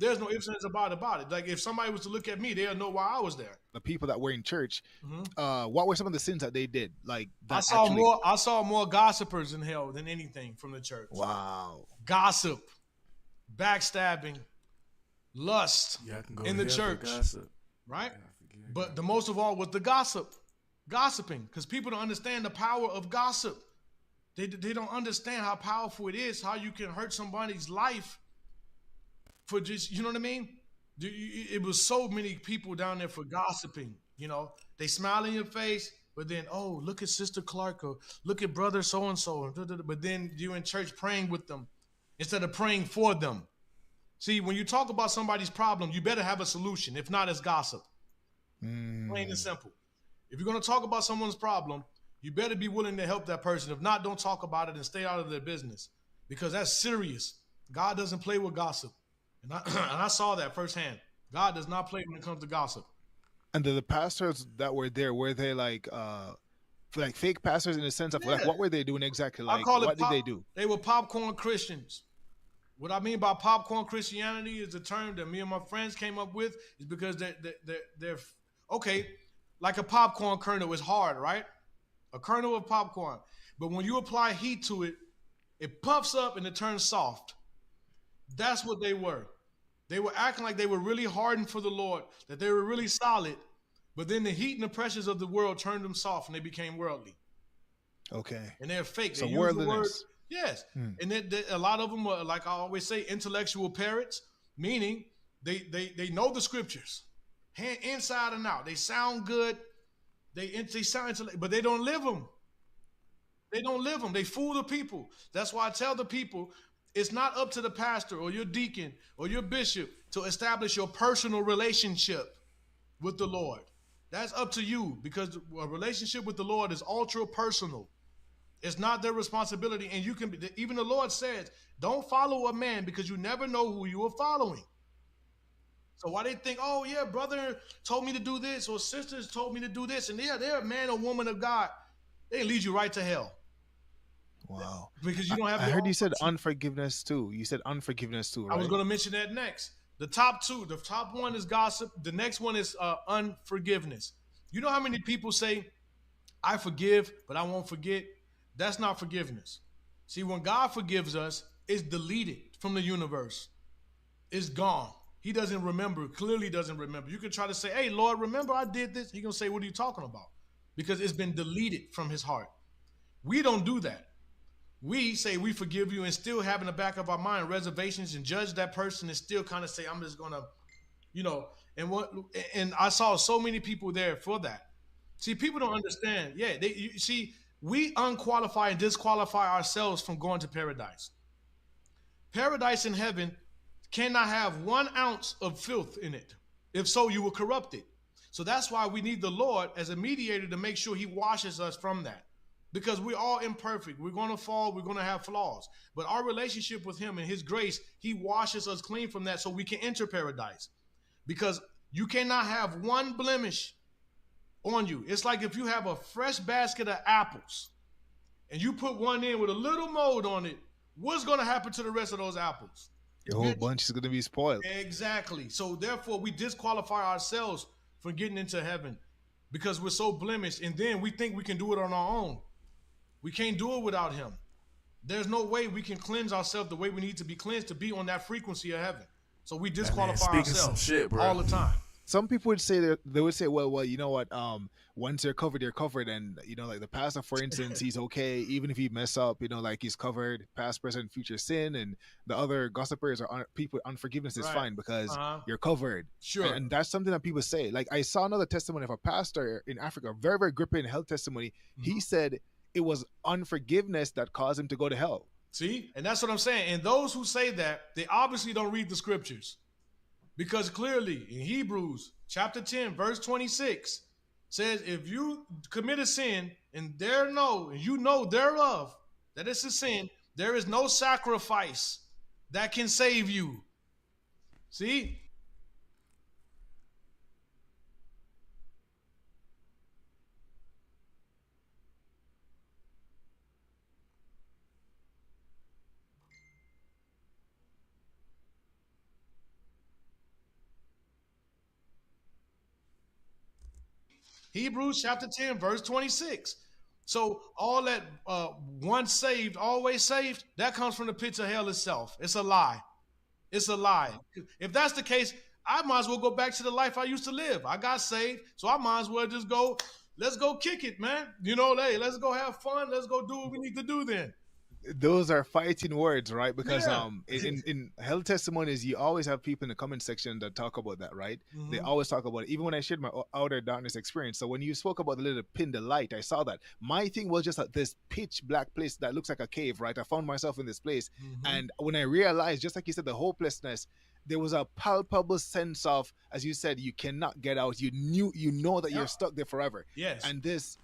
Speaker 2: There's no ifs and ands about it. Like, if somebody was to look at me, they'll know why I was there.
Speaker 3: The people that were in church, what were some of the sins that they did? Like,
Speaker 2: I saw more gossipers in hell than anything from the church.
Speaker 3: Wow.
Speaker 2: Gossip, backstabbing, lust in the church, right? But the most of all was the gossiping, because people don't understand the power of gossip. They don't understand how powerful it is, how you can hurt somebody's life for just, you know what I mean? It was so many people down there for gossiping. You know, they smile in your face, but then, oh, look at Sister Clark, or look at brother so-and-so. But then you're in church praying with them instead of praying for them. See, when you talk about somebody's problem, you better have a solution. If not, it's gossip. Plain and simple. If you're going to talk about someone's problem, you better be willing to help that person. If not, don't talk about it and stay out of their business, because that's serious. God doesn't play with gossip. And I saw that firsthand. God does not play when it comes to gossip.
Speaker 3: And the pastors that were there, were they like fake pastors in the sense of like, what were they doing exactly? Like, what did they do?
Speaker 2: They were popcorn Christians. What I mean by popcorn Christianity is a term that me and my friends came up with, is because they're okay, like a popcorn kernel is hard, right? A kernel of popcorn. But when you apply heat to it, it puffs up and it turns soft. That's what they were. They were acting like they were really hardened for the Lord, that they were really solid, but then the heat and the pressures of the world turned them soft and they became worldly.
Speaker 3: Okay.
Speaker 2: And they're fake.
Speaker 3: So
Speaker 2: they
Speaker 3: worldliness.
Speaker 2: use the word, yes. And a lot of them are, like I always say, intellectual parrots, meaning they know the scriptures, inside and out. They sound good. They sound but they don't live them. They don't live them. They fool the people. That's why I tell the people, it's not up to the pastor or your deacon or your bishop to establish your personal relationship with the Lord. That's up to you, because a relationship with the Lord is ultra personal. It's not their responsibility. And you can be, even the Lord says, don't follow a man, because you never know who you are following. So why they think, oh yeah, brother told me to do this, or sisters told me to do this, and they're a man or woman of God, they lead you right to hell.
Speaker 3: Wow.
Speaker 2: Because you don't have.
Speaker 3: I heard you said unforgiveness too. You said unforgiveness too, right?
Speaker 2: I was going to mention that next. The top two. The top one is gossip. The next one is unforgiveness. You know how many people say, I forgive, but I won't forget? That's not forgiveness. See, when God forgives us, it's deleted from the universe. It's gone. He doesn't remember, clearly doesn't remember. You can try to say, hey, Lord, remember I did this? He's going to say, what are you talking about? Because it's been deleted from his heart. We don't do that. We say we forgive you and still have in the back of our mind reservations and judge that person and still kind of say, I'm just going to, you know, and I saw so many people there for that. See, people don't understand. Yeah, see, we unqualify and disqualify ourselves from going to paradise. Paradise in heaven cannot have 1 ounce of filth in it. If so, you will corrupt it. So that's why we need the Lord as a mediator to make sure he washes us from that. Because we're all imperfect. We're going to fall. We're going to have flaws. But our relationship with him and his grace, he washes us clean from that so we can enter paradise. Because you cannot have 1 blemish on you. It's like if you have a fresh basket of apples and you put one in with a little mold on it, what's going to happen to the rest of those apples?
Speaker 3: Your whole bunch is going to be spoiled.
Speaker 2: Exactly. So therefore, we disqualify ourselves from getting into heaven because we're so blemished. And then we think we can do it on our own. We can't do it without him. There's no way we can cleanse ourselves the way we need to be cleansed to be on that frequency of heaven. So we disqualify ourselves all the time.
Speaker 3: some people would say that they would say, well, you know what? Once you're covered, and like the pastor, for instance, he's okay even if he mess up. Like he's covered, past, present, future sin, and the other gossipers or people unforgiveness is
Speaker 2: Right.
Speaker 3: fine because
Speaker 2: Uh-huh.
Speaker 3: you're covered. And,
Speaker 2: Sure.
Speaker 3: and that's something that people say. Like I saw another testimony of a pastor in Africa, very very gripping health testimony. He said it was unforgiveness that caused him to go to hell.
Speaker 2: See? And that's what I'm saying. And those who say that, they obviously don't read the scriptures. Because clearly in Hebrews chapter 10, verse 26 says, if you commit a sin and you know thereof that it's a sin, there is no sacrifice that can save you. See? Hebrews chapter 10, verse 26. So all that once saved, always saved, that comes from the pits of hell itself. It's a lie. It's a lie. If that's the case, I might as well go back to the life I used to live. I got saved, so I might as well just go, let's go kick it, man. Hey, let's go have fun. Let's go do what we need to do then.
Speaker 3: Those are fighting words, right? Because
Speaker 2: Yeah.
Speaker 3: in health testimonies, you always have people in the comment section that talk about that, right? They
Speaker 2: Mhm.
Speaker 3: always talk about it. Even when I shared my outer darkness experience. So when you spoke about the little pin, the light, I saw that. My thing was just this pitch black place that looks like a cave, right? I found myself in this place, and when I realized, just like you said, the hopelessness, there was a palpable sense of, as you said, you cannot get out. You know that
Speaker 2: Yeah.
Speaker 3: you're stuck there forever.
Speaker 2: Yes.
Speaker 3: And this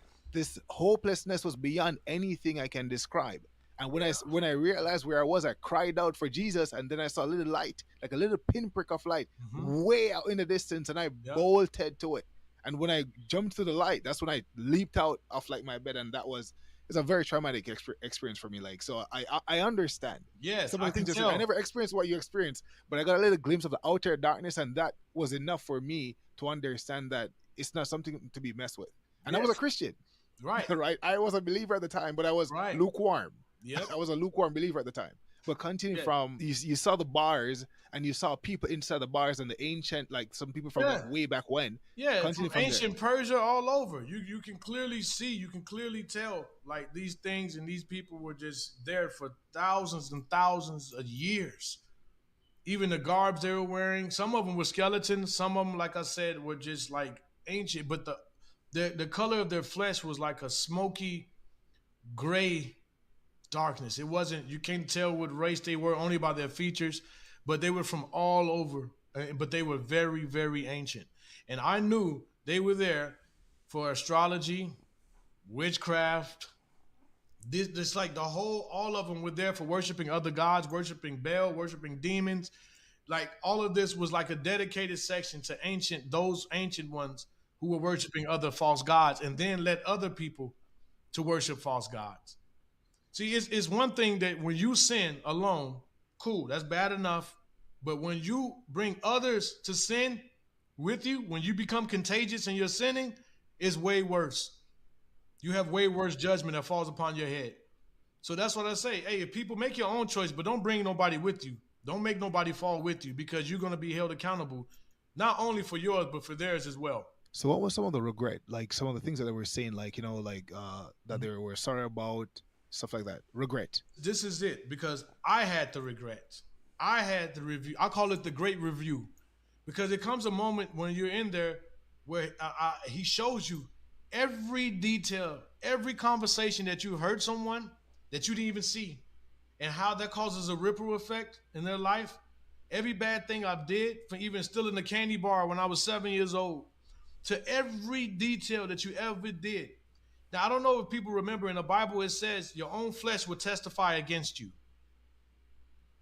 Speaker 3: hopelessness was beyond anything I can describe. And when I realized where I was, I cried out for Jesus, and then I saw a little light, like a little pinprick of light, way out in the distance, and I bolted to it. And when I jumped to the light, that's when I leaped out of like my bed, and it's a very traumatic experience for me. Like, so I understand.
Speaker 2: Yes,
Speaker 3: Some of
Speaker 2: I
Speaker 3: the
Speaker 2: can
Speaker 3: things
Speaker 2: tell.
Speaker 3: I never experienced what you experienced, but I got a little glimpse of the outer darkness, and that was enough for me to understand that it's not something to be messed with. And I was a
Speaker 2: Yes.
Speaker 3: Christian,
Speaker 2: Right.
Speaker 3: right? I was a believer at the time, but I was
Speaker 2: Right.
Speaker 3: lukewarm.
Speaker 2: Yep.
Speaker 3: I was a lukewarm believer at the time. But continue from you saw the bars, and you saw people inside the bars, and the ancient, like some people from like way back when.
Speaker 2: Yeah,
Speaker 3: Continue
Speaker 2: from
Speaker 3: from there.
Speaker 2: ancient Persia all over. You can clearly see, you can clearly tell, like these things and these people were just there for thousands and thousands of years. Even the garbs they were wearing, some of them were skeletons, some of them, like I said, were just like ancient, but the color of their flesh was like a smoky gray darkness. It wasn't, you can't tell what race they were only by their features, but they were from all over, but they were very, very ancient. And I knew they were there for astrology, witchcraft. This like all of them were there for worshiping other gods, worshiping Baal, worshiping demons. Like all of this was like a dedicated section to those ancient ones who were worshiping other false gods, and then led other people to worship false gods. See, it's one thing that when you sin alone, cool, that's bad enough. But when you bring others to sin with you, when you become contagious and you're sinning, it's way worse. You have way worse judgment that falls upon your head. So that's what I say. Hey, if people make your own choice, but don't bring nobody with you. Don't make nobody fall with you, because you're going to be held accountable, not only for yours, but for theirs as well.
Speaker 3: So what was some of the regret? Like some of the things that they were saying, like, that they were sorry about, stuff like that. Regret.
Speaker 2: This is it, because I had the regrets. I had the review. I call it the great review, because it comes a moment when you're in there where he shows you every detail, every conversation that you heard someone that you didn't even see, and how that causes a ripple effect in their life. Every bad thing I did, from even stealing the candy bar when I was 7 years old, to every detail that you ever did. Now, I don't know if people remember, in the Bible it says your own flesh will testify against you.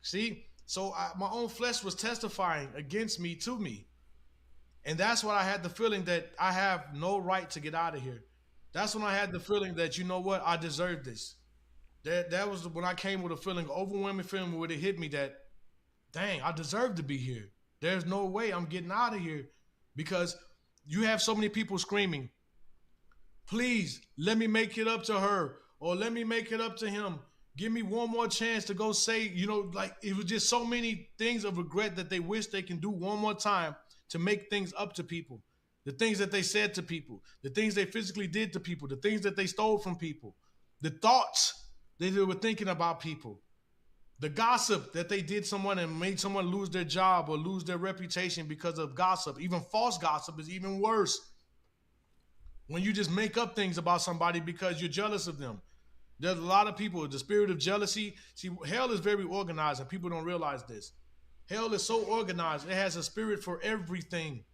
Speaker 2: See? So my own flesh was testifying against me, to me. And that's when I had the feeling that I have no right to get out of here. That's when I had the feeling that, you know what, I deserve this. That was when I came with a feeling, overwhelming feeling, where it hit me that, dang, I deserve to be here. There's no way I'm getting out of here, because you have so many people screaming, please let me make it up to her, or let me make it up to him. Give me one more chance to go say, like it was just so many things of regret that they wish they can do one more time to make things up to people. The things that they said to people, the things they physically did to people, the things that they stole from people, the thoughts that they were thinking about people, the gossip that they did someone and made someone lose their job or lose their reputation because of gossip. Even false gossip is even worse. When you just make up things about somebody because you're jealous of them. There's a lot of people, the spirit of jealousy. See, hell is very organized and people don't realize this. Hell is so organized. It has a spirit for everything.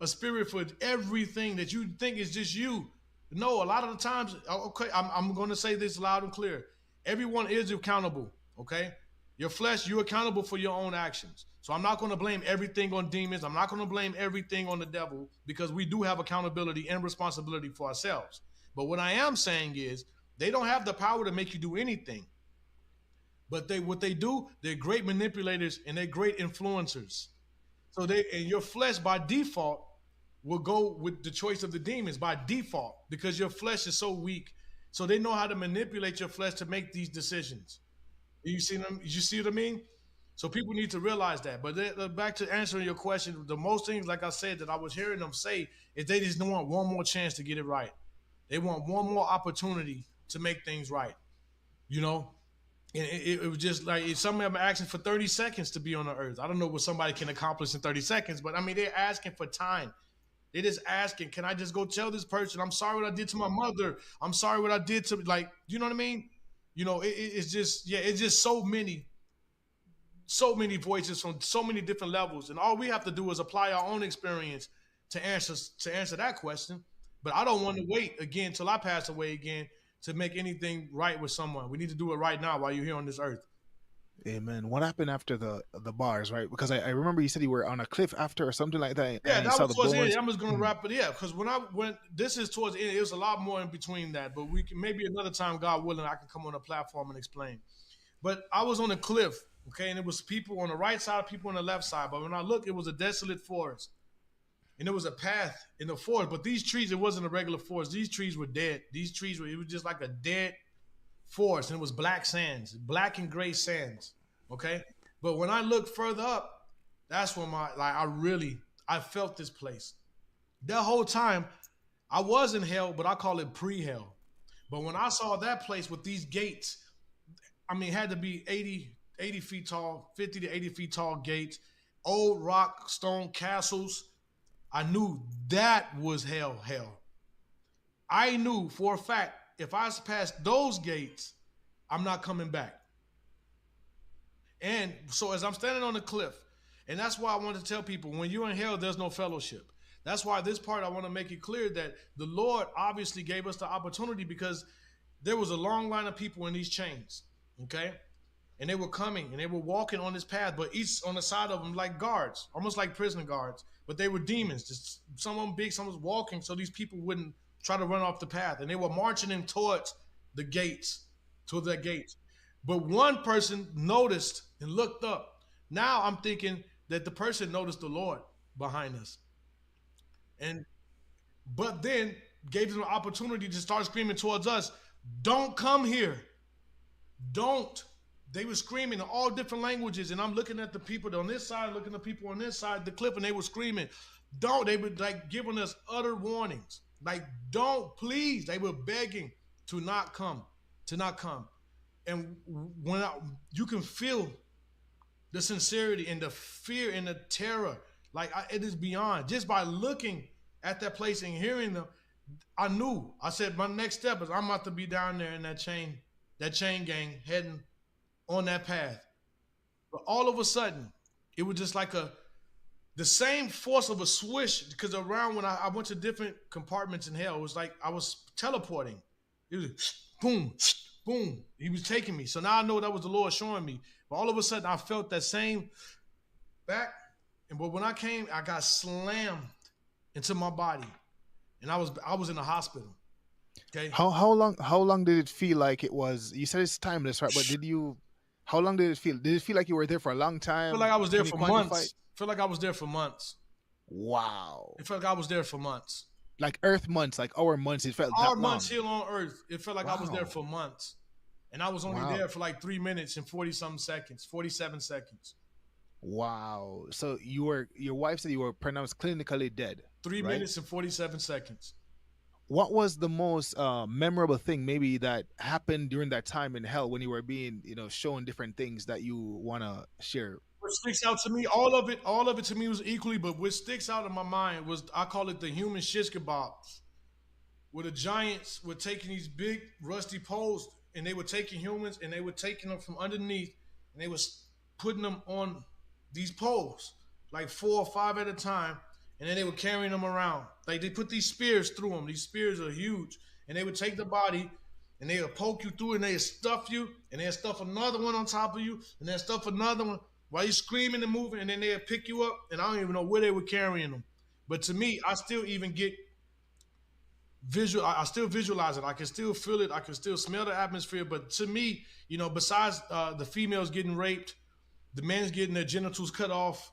Speaker 2: A spirit for everything that you think is just you. No, a lot of the times, okay, I'm going to say this loud and clear. Everyone is accountable, okay? Your flesh, you're accountable for your own actions. So I'm not going to blame everything on demons. I'm not going to blame everything on the devil because we do have accountability and responsibility for ourselves. But what I am saying is they don't have the power to make you do anything. But what they do, they're great manipulators and they're great influencers. So and your flesh by default will go with the choice of the demons by default because your flesh is so weak. So they know how to manipulate your flesh to make these decisions. You see them? You see what I mean? So people need to realize that. But back to answering your question, the most things, like I said, that I was hearing them say is they just want one more chance to get it right. They want one more opportunity to make things right. You know? And it was just like if somebody been asking for 30 seconds to be on the earth. I don't know what somebody can accomplish in 30 seconds, but I mean, they're asking for time. They're just asking, can I just go tell this person, I'm sorry what I did to my mother. I'm sorry what I did to, like, you know what I mean? You know, it's just, yeah, it's just so many voices from so many different levels. And all we have to do is apply our own experience to answer that question. But I don't want to wait again till I pass away again to make anything right with someone. We need to do it right now while you're here on this earth.
Speaker 3: Amen. What happened after the bars, right? Because I remember you said you were on a cliff after or something like that.
Speaker 2: Yeah,
Speaker 3: and you
Speaker 2: that
Speaker 3: saw
Speaker 2: was
Speaker 3: the
Speaker 2: towards the end.
Speaker 3: bones.
Speaker 2: I'm just gonna wrap it. Yeah, because when I went, this is towards the end. It was a lot more in between that, but we can maybe another time, God willing, I can come on a platform and explain. But I was on a cliff, okay, and it was people on the right side, people on the left side. But when I looked, it was a desolate forest, and there was a path in the forest. But these trees, it wasn't a regular forest. These trees were dead. These trees were. It was just like a dead forest, and it was black sands, black and gray sands. Okay, but when I looked further up, that's when I felt this place. That whole time, I was in hell, but I call it pre-hell. But when I saw that place with these gates, I mean, it had to be 80 feet tall, 50 to 80 feet tall gates, old rock stone castles. I knew that was hell. I knew for a fact if I passed those gates, I'm not coming back. And so as I'm standing on the cliff, and that's why I want to tell people, when you're in hell, there's no fellowship. That's why this part I want to make it clear that the Lord obviously gave us the opportunity because there was a long line of people in these chains, okay? And they were coming and they were walking on this path, but each on the side of them like guards, almost like prison guards, but they were demons. Just some of them big, some was walking so these people wouldn't try to run off the path. And they were marching them towards the gates, towards that gate. But one person noticed and looked up. Now I'm thinking that the person noticed the Lord behind us. And but then gave them an opportunity to start screaming towards us, don't come here. Don't. They were screaming in all different languages, and I'm looking at the people on this side, looking at the people on this side of the cliff, and they were screaming, don't. They were like giving us utter warnings. Like, don't, please. They were begging to not come, to not come. And you can feel the sincerity and the fear and the terror. Like, it is beyond. Just by looking at that place and hearing them, I knew. I said, my next step is I'm about to be down there in that chain gang heading on that path. But all of a sudden, it was just like the same force of a swish, because around when I went to different compartments in hell, it was like I was teleporting. It was boom, boom. He was taking me. So now I know that was the Lord showing me. But all of a sudden, I felt that same back. But when I came, I got slammed into my body. And I was in the hospital. Okay.
Speaker 3: How long did it feel like it was? You said it's timeless, right? But how long did it feel? Did it feel like you were there for a long time?
Speaker 2: I feel like I was there for months.
Speaker 3: I
Speaker 2: feel like I was there for months.
Speaker 3: Wow.
Speaker 2: It felt like I was there for months.
Speaker 3: Like Earth months, like our months. It felt
Speaker 2: our
Speaker 3: that long.
Speaker 2: months here on Earth. It felt like I was there for months. And I was only there for like 3 minutes and 47 seconds.
Speaker 3: Wow. So your wife said you were pronounced clinically dead,
Speaker 2: Three
Speaker 3: right?
Speaker 2: minutes and 47 seconds.
Speaker 3: What was the most memorable thing maybe that happened during that time in hell when you were being, shown different things that you want to share?
Speaker 2: What sticks out to me, all of it to me was equally, but what sticks out in my mind was, I call it the human shish kebabs, where the giants were taking these big rusty poles and they were taking humans and they were taking them from underneath and they was putting them on these poles, like 4 or 5 at a time, and then they were carrying them around. Like they put these spears through them. These spears are huge, and they would take the body and they would poke you through it and they would stuff you and they would stuff another one on top of you and then stuff another one while you're screaming and moving, and then they would pick you up, and I don't even know where they were carrying them. But to me, I still even get I still visualize it. I can still feel it. I can still smell the atmosphere. But to me, besides the females getting raped, the men's getting their genitals cut off,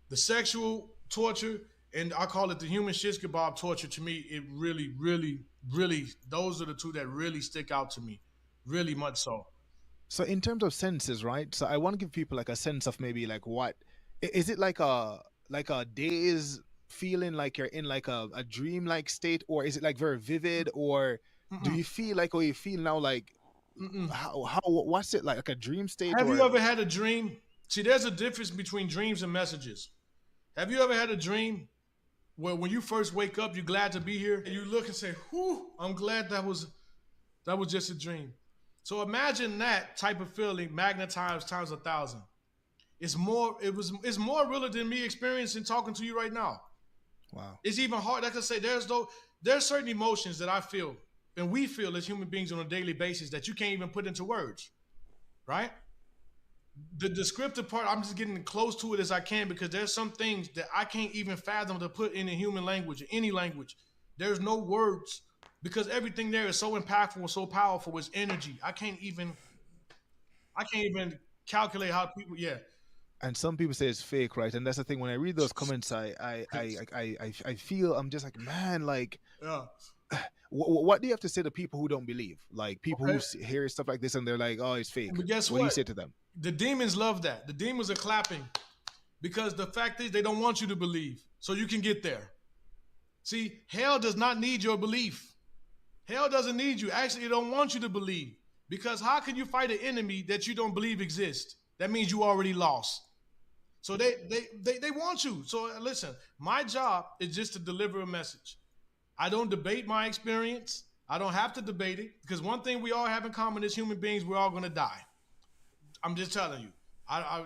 Speaker 2: the sexual torture, and I call it the human shish kebab torture. To me, it really, really, really, those are the two that really stick out to me, really much so.
Speaker 3: So in terms of senses, right? So I want to give people like a sense of maybe like what is it like a daze feeling like you're in like a dream like state, or is it like very vivid, or do
Speaker 2: Mm-mm,
Speaker 3: you feel like, or you feel now like
Speaker 2: mm-mm.
Speaker 3: how what's it like a dream state
Speaker 2: Have you
Speaker 3: or
Speaker 2: ever had a dream? See, there's a difference between dreams and messages. Have you ever had a dream where when you first wake up, you're glad to be here, and you look and say, "Whew, I'm glad that was just a dream." So imagine that type of feeling magnetized times 1,000. It's more realer than me experiencing talking to you right now.
Speaker 3: wow.
Speaker 2: It's even hard. Like I say, there's certain emotions that I feel and we feel as human beings on a daily basis that you can't even put into words, right? The descriptive part, I'm just getting close to it as I can, because there's some things that I can't even fathom to put in a human language, any language. There's no words, because everything there is so impactful and so powerful. It's energy. I can't even calculate how people. Yeah,
Speaker 3: And some people say it's fake, right? And that's the thing. When I read those comments, I feel I'm just like, man, like,
Speaker 2: yeah.
Speaker 3: what do you have to say to people who don't believe? Like people who
Speaker 2: Okay.
Speaker 3: hear stuff like this and they're like, oh, it's fake.
Speaker 2: But guess
Speaker 3: What do you
Speaker 2: what?
Speaker 3: say to them?
Speaker 2: The demons love that. The demons are clapping because the fact is they don't want you to believe, so you can get there. See, hell does not need your belief. Hell doesn't need you. Actually, it don't want you to believe, because how can you fight an enemy that you don't believe exists? That means you already lost. So they want you. So listen, my job is just to deliver a message. I don't debate my experience. I don't have to debate it, because one thing we all have in common as human beings, we're all going to die. I'm just telling you.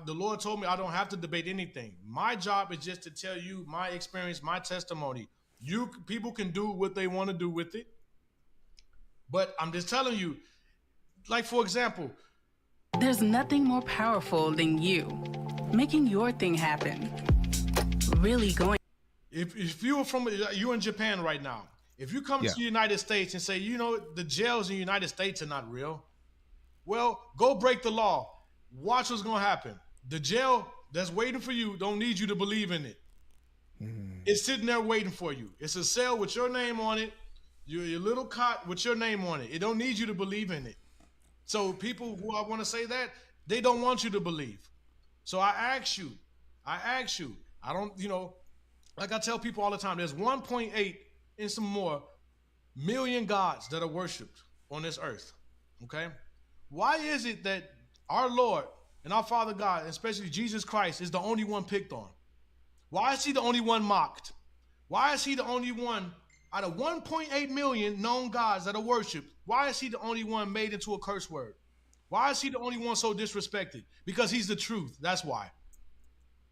Speaker 2: The Lord told me I don't have to debate anything. My job is just to tell you my experience, my testimony. You people can do what they want to do with it, but I'm just telling you. Like for example,
Speaker 4: There's nothing more powerful than you making your thing happen. Really going.
Speaker 2: if you're in Japan right now, if you come to
Speaker 3: Yeah.
Speaker 2: the United States and say, the jails in the United States are not real, well, go break the law. Watch what's gonna happen. The jail that's waiting for you don't need you to believe in it. It's sitting there waiting for you. It's a cell with your name on it, your little cot with your name on it. It don't need you to believe in it. So people who I want to say that, they don't want you to believe. So I ask you, I don't, like I tell people all the time, there's 1.8 and some more million gods that are worshipped on this earth. Okay? Why is it that our Lord and our Father God, especially Jesus Christ, is the only one picked on? Why is he the only one mocked? Why is he the only one out of 1.8 million known gods that are worshipped? Why is he the only one made into a curse word? Why is he the only one so disrespected? Because he's the truth. That's why.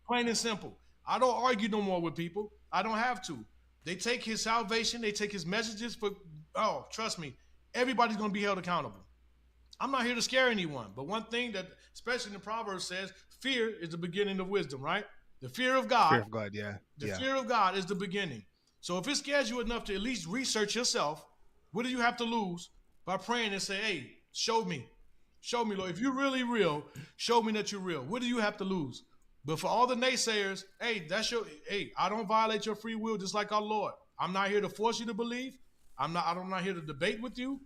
Speaker 2: Plain and simple. I don't argue no more with people. I don't have to. They take his salvation, they take his messages for, oh, trust me, everybody's going to be held accountable. I'm not here to scare anyone, but one thing that, especially in the Proverbs, says, fear is the beginning of wisdom, right? The fear of
Speaker 3: Fear
Speaker 2: God,
Speaker 3: of God, yeah.
Speaker 2: the
Speaker 3: Yeah.
Speaker 2: fear of God is the beginning. So if it scares you enough to at least research yourself, what do you have to lose by praying and say, hey, show me, Lord. If you're really real, show me that you're real. What do you have to lose? But for all the naysayers, hey, I don't violate your free will, just like our Lord. I'm not here to force you to believe. I'm not here to debate with you.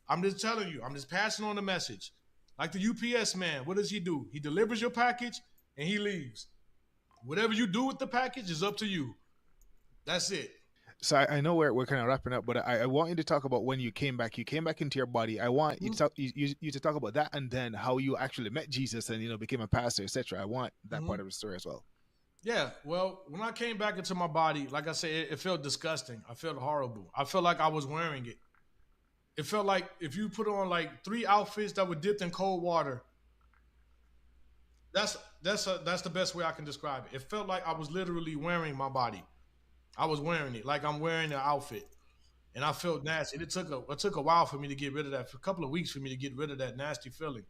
Speaker 2: I'm just telling you. I'm just passing on the message. Like the UPS man, what does he do? He delivers your package and he leaves. Whatever you do with the package is up to you. That's it.
Speaker 3: So I know we're kind of wrapping up, but I want you to talk about when you came back. You came back into your body. I want you to talk, you to talk about that, and then how you actually met Jesus and became a pastor, etc. I want that part of the story as well.
Speaker 2: Yeah, well, when I came back into my body, like I said, it felt disgusting. I felt horrible. I felt like I was wearing it. It felt like if you put on like 3 outfits that were dipped in cold water. That's the best way I can describe it. It felt like I was literally wearing my body. I was wearing it like I'm wearing an outfit, and I felt nasty. It took a while for me to get rid of that. For a couple of weeks for me to get rid of that nasty feeling,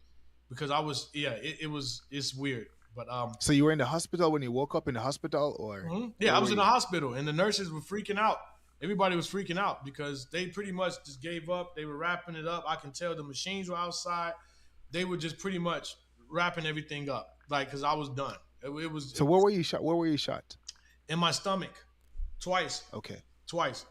Speaker 2: because I was it's weird. But
Speaker 3: So you were in the hospital when you woke up in the hospital, or
Speaker 2: yeah, I was in the hospital, and the nurses were freaking out. Everybody was freaking out because they pretty much just gave up. They were wrapping it up. I can tell the machines were outside. They were just pretty much wrapping everything up, like, because I was done. It was.
Speaker 3: So where were you shot? Where were you shot?
Speaker 2: In my stomach, twice.
Speaker 3: Okay.
Speaker 2: Twice.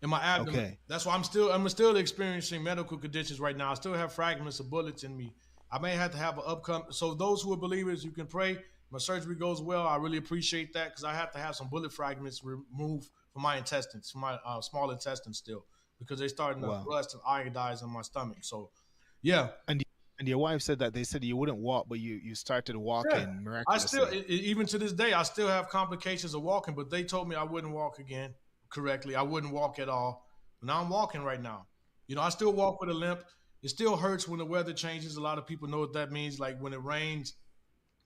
Speaker 2: In my abdomen.
Speaker 3: Okay.
Speaker 2: That's why I'm still experiencing medical conditions right now. I still have fragments of bullets in me. I may have to have an upcoming. So those who are believers, you can pray. My surgery goes well. I really appreciate that, because I have to have some bullet fragments removed from my intestines, from my small intestines still, because they're starting to rust and iodize in my stomach. So, yeah.
Speaker 3: And your wife said that they said you wouldn't walk, but you started walking miraculously.
Speaker 2: I still, even to this day, I still have complications of walking, but they told me I wouldn't walk again correctly. I wouldn't walk at all. Now I'm walking right now. I still walk with a limp. It still hurts when the weather changes. A lot of people know what that means. Like when it rains,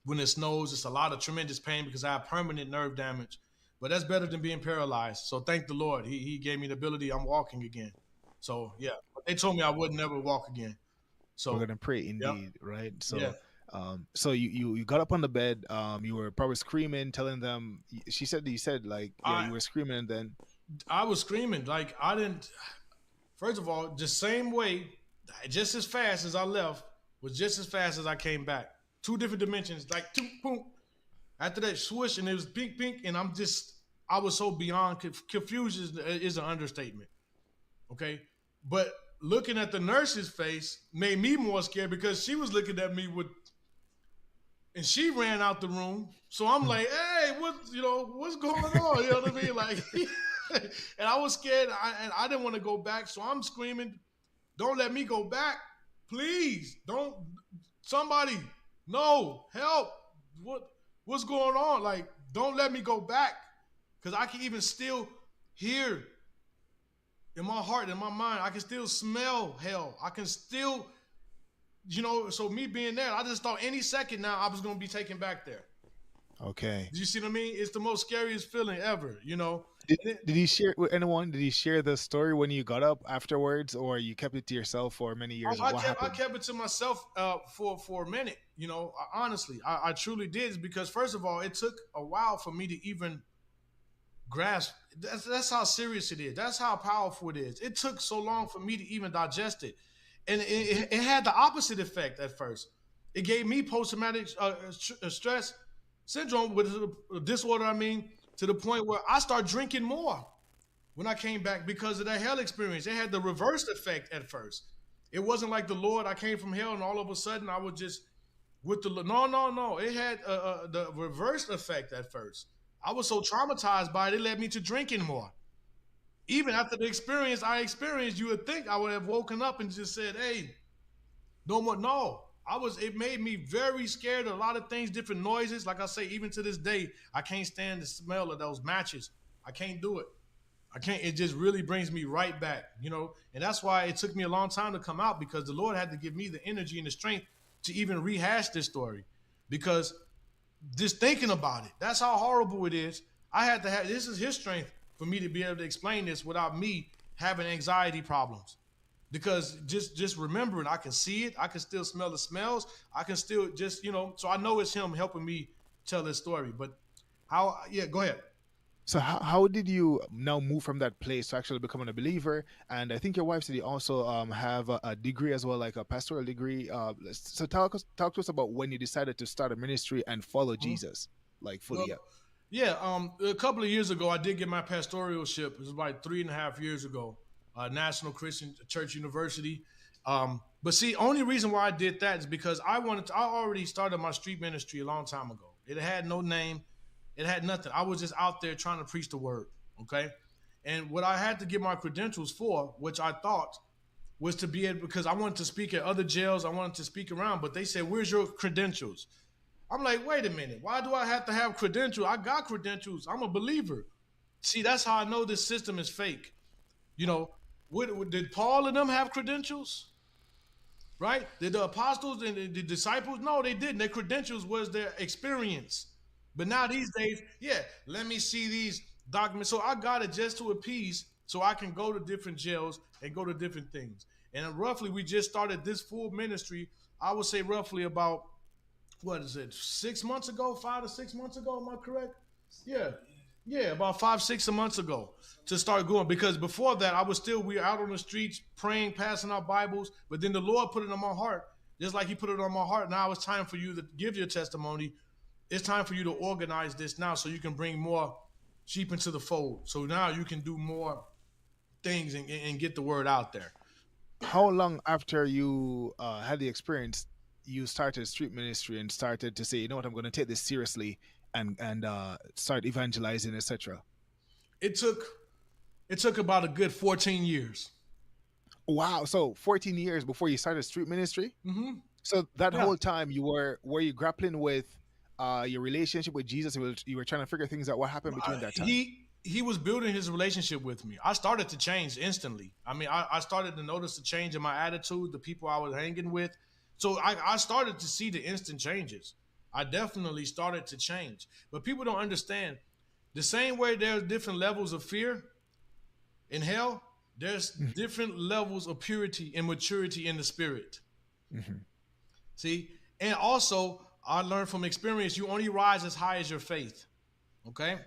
Speaker 2: when it snows, it's a lot of tremendous pain because I have permanent nerve damage. But that's better than being paralyzed. So thank the Lord. He gave me the ability. I'm walking again. So, yeah. They told me I would never walk again. So
Speaker 3: we're gonna pray indeed, right? So,
Speaker 2: yeah.
Speaker 3: So you got up on the bed. You were probably screaming, telling them. She said you said like you were screaming, and then
Speaker 2: I was screaming like I didn't. First of all, the same way, just as fast as I left was just as fast as I came back. 2 different dimensions, like boom. After that swoosh, and it was pink, and I was so beyond confusion is an understatement. Okay, but looking at the nurse's face made me more scared because she was looking at me and she ran out the room. So I'm like, hey, what's going on? You know what I mean? Like, and I was scared, and I didn't want to go back. So I'm screaming, don't let me go back. Please, don't, somebody, no, help. What's going on? Like, don't let me go back. Because I can even still hear in my heart, in my mind, I can still smell hell. I can still, so me being there, I just thought any second now I was going to be taken back there.
Speaker 3: Okay.
Speaker 2: Do you see what I mean? It's the most scariest feeling ever,
Speaker 3: Did he share it with anyone? Did he share the story when you got up afterwards, or you kept it to yourself for many years?
Speaker 2: I kept it to myself for a minute, honestly. I truly did, because first of all, it took a while for me to even grasp. That's how serious it is. That's how powerful it is. It took so long for me to even digest it. And it had the opposite effect at first. It gave me post-traumatic stress syndrome with a disorder, to the point where I started drinking more when I came back because of that hell experience. It had the reverse effect at first. It wasn't like the Lord, I came from hell and all of a sudden I was just with the, no. It had the reverse effect at first. I was so traumatized by it led me to drinking more. Even after the experience I experienced, you would think I would have woken up and just said, hey, no more. No, it made me very scared of a lot of things, different noises. Like I say, even to this day, I can't stand the smell of those matches. I can't do it. I can't, it just really brings me right back, and that's why it took me a long time to come out, because the Lord had to give me the energy and the strength to even rehash this story, because just thinking about it, that's how horrible it is. I had to have, this is his strength for me to be able to explain this without me having anxiety problems. Because just remembering, I can see it, I can still smell the smells, I can still just, so I know it's him helping me tell this story. But go ahead.
Speaker 3: So how did you now move from that place to actually becoming a believer? And I think your wife said you also have a degree as well, like a pastoral degree. So talk to us about when you decided to start a ministry and follow Jesus, like fully.
Speaker 2: Well, yeah, a couple of years ago, I did get my pastoralship. It was about 3.5 years ago, National Christian Church University. But see, only reason why I did that is because I already started my street ministry a long time ago. It had no name. It had nothing. I was just out there trying to preach the word. Okay. And what I had to get my credentials for, which I thought was to be able, because I wanted to speak at other jails, I wanted to speak around, but they said, "Where's your credentials?" I'm like, wait a minute, why do I have to have credentials? I got credentials. I'm a believer. See, that's how I know this system is fake. You know, did Paul and them have credentials? Right? Did the apostles and the disciples? No, they didn't. Their credentials was their experience. But now these days, yeah, let me see these documents. So I got it just to appease, so I can go to different jails and go to different things. And roughly, we just started this full ministry. I would say roughly about, what is it, 6 months ago, 5 to 6 months ago? Am I correct? Yeah. Yeah, about 5, 6 months ago to start going, because before that we were out on the streets praying, passing out Bibles, but then the Lord put it on my heart, just like He put it on my heart. Now it's time for you to give your testimony. It's time for you to organize this now, so you can bring more sheep into the fold. So now you can do more things and get the word out there.
Speaker 3: How long after you had the experience you started street ministry and started to say, you know what, I'm going to take this seriously and start evangelizing, etc.?
Speaker 2: It took about a good 14 years.
Speaker 3: Wow. So 14 years before you started street ministry.
Speaker 2: Mm-hmm.
Speaker 3: So that
Speaker 2: Yeah.
Speaker 3: whole time were you grappling with your relationship with Jesus? You were trying to figure things out. What happened between that time?
Speaker 2: He was building his relationship with me. I started to change instantly. I mean, I started to notice the change in my attitude, the people I was hanging with. So I started to see the instant changes. I definitely started to change. But people don't understand, the same way there's different levels of fear in hell, there's different levels of purity and maturity in the spirit.
Speaker 3: Mm-hmm.
Speaker 2: See? And also, I learned from experience, you only rise as high as your faith. Okay?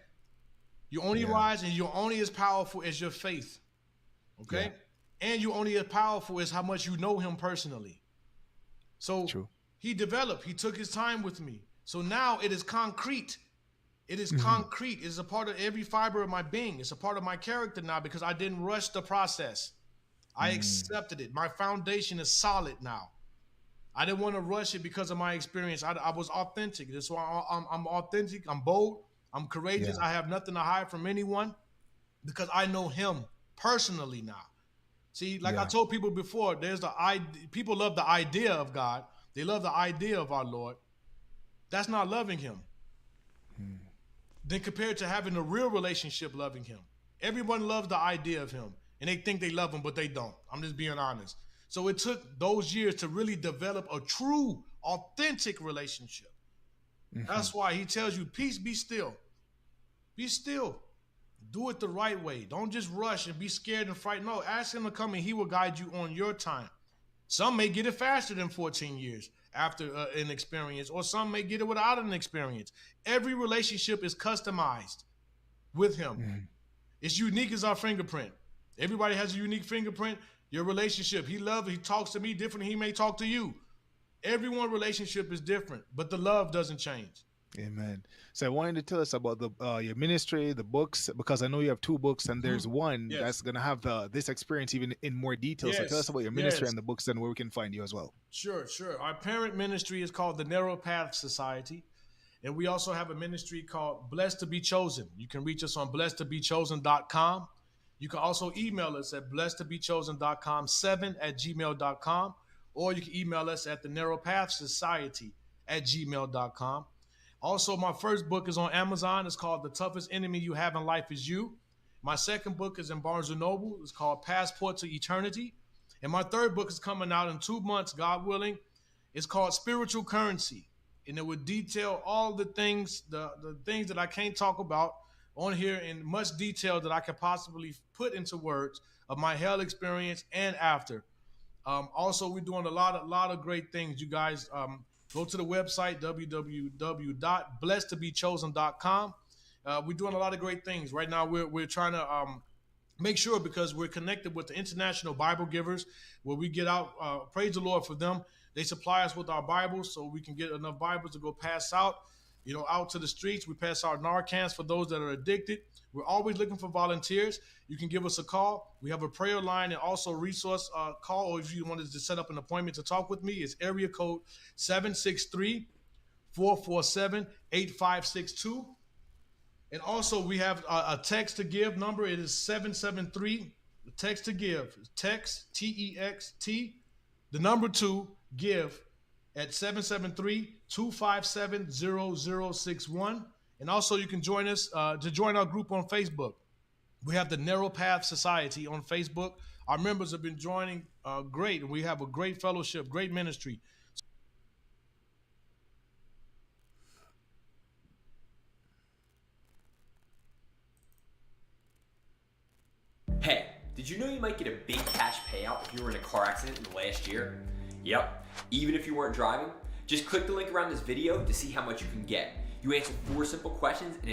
Speaker 2: You only rise, and you're only as powerful as your faith. Okay? Yeah. And you only as powerful as how much you know Him personally. So
Speaker 3: True.
Speaker 2: He took His time with me. So now it is concrete. It is concrete. It is a part of every fiber of my being. It's a part of my character now, because I didn't rush the process. I accepted it. My foundation is solid now. I didn't want to rush it because of my experience. I was authentic. That's why I'm authentic. I'm bold. I'm courageous. Yeah. I have nothing to hide from anyone, because I know Him personally now. See, like I told people before, people love the idea of God. They love the idea of our Lord. That's not loving Him. Then compared to having a real relationship, loving Him. Everyone loves the idea of Him, and they think they love Him, but they don't. I'm just being honest. So it took those years to really develop a true, authentic relationship. That's why He tells you, peace, be still. Be still. Do it the right way. Don't just rush and be scared and frightened. No, ask Him to come, and He will guide you on your time. Some may get it faster than 14 years after an experience, or some may get it without an experience. Every relationship is customized with Him. It's unique as our fingerprint. Everybody has a unique fingerprint. Your relationship, He talks to me different. He may talk to you. Everyone's relationship is different, but the love doesn't change.
Speaker 3: Amen. So I wanted to tell us about your ministry, the books, because I know you have 2 books, and there's one that's going to have this experience even in more detail. So tell us about your ministry and the books, and where we can find you as well.
Speaker 2: Sure. Our parent ministry is called the Narrow Path Society, and we also have a ministry called Blessed to Be Chosen. You can reach us on blessedtobechosen.com. You can also email us at blessedtobechosen.com 7@gmail.com, or you can email us at the Narrow Path Society @gmail.com. Also, my first book is on Amazon. It's called The Toughest Enemy You Have in Life Is You. My second book is in Barnes & Noble. It's called Passport to Eternity. And my third book is coming out in 2 months, God willing. It's called Spiritual Currency. And it would detail all the things, the things that I can't talk about on here in much detail that I could possibly put into words of my hell experience and after. Also, we're doing a lot of great things, you guys. Go to the website, www.blessedtobechosen.com. We're doing a lot of great things. Right now, we're trying to make sure, because we're connected with the International Bible Givers, where we get out, praise the Lord for them. They supply us with our Bibles so we can get enough Bibles to go pass out, out to the streets. We pass out Narcans for those that are addicted. We're always looking for volunteers. You can give us a call. We have a prayer line and also a resource call, or if you wanted to set up an appointment to talk with me, it's area code 763-447-8562. And also we have a text to give number. It is 773. The text to give. Text TEXT. The number 2 give at 773-257-0061. And also you can join us to join our group on Facebook. We have the Narrow Path Society on Facebook. Our members have been joining great. We have a great fellowship, great ministry.
Speaker 5: Hey, did you know you might get a big cash payout if you were in a car accident in the last year? Yep, even if you weren't driving. Just click the link around this video to see how much you can get. You answer 4 simple questions and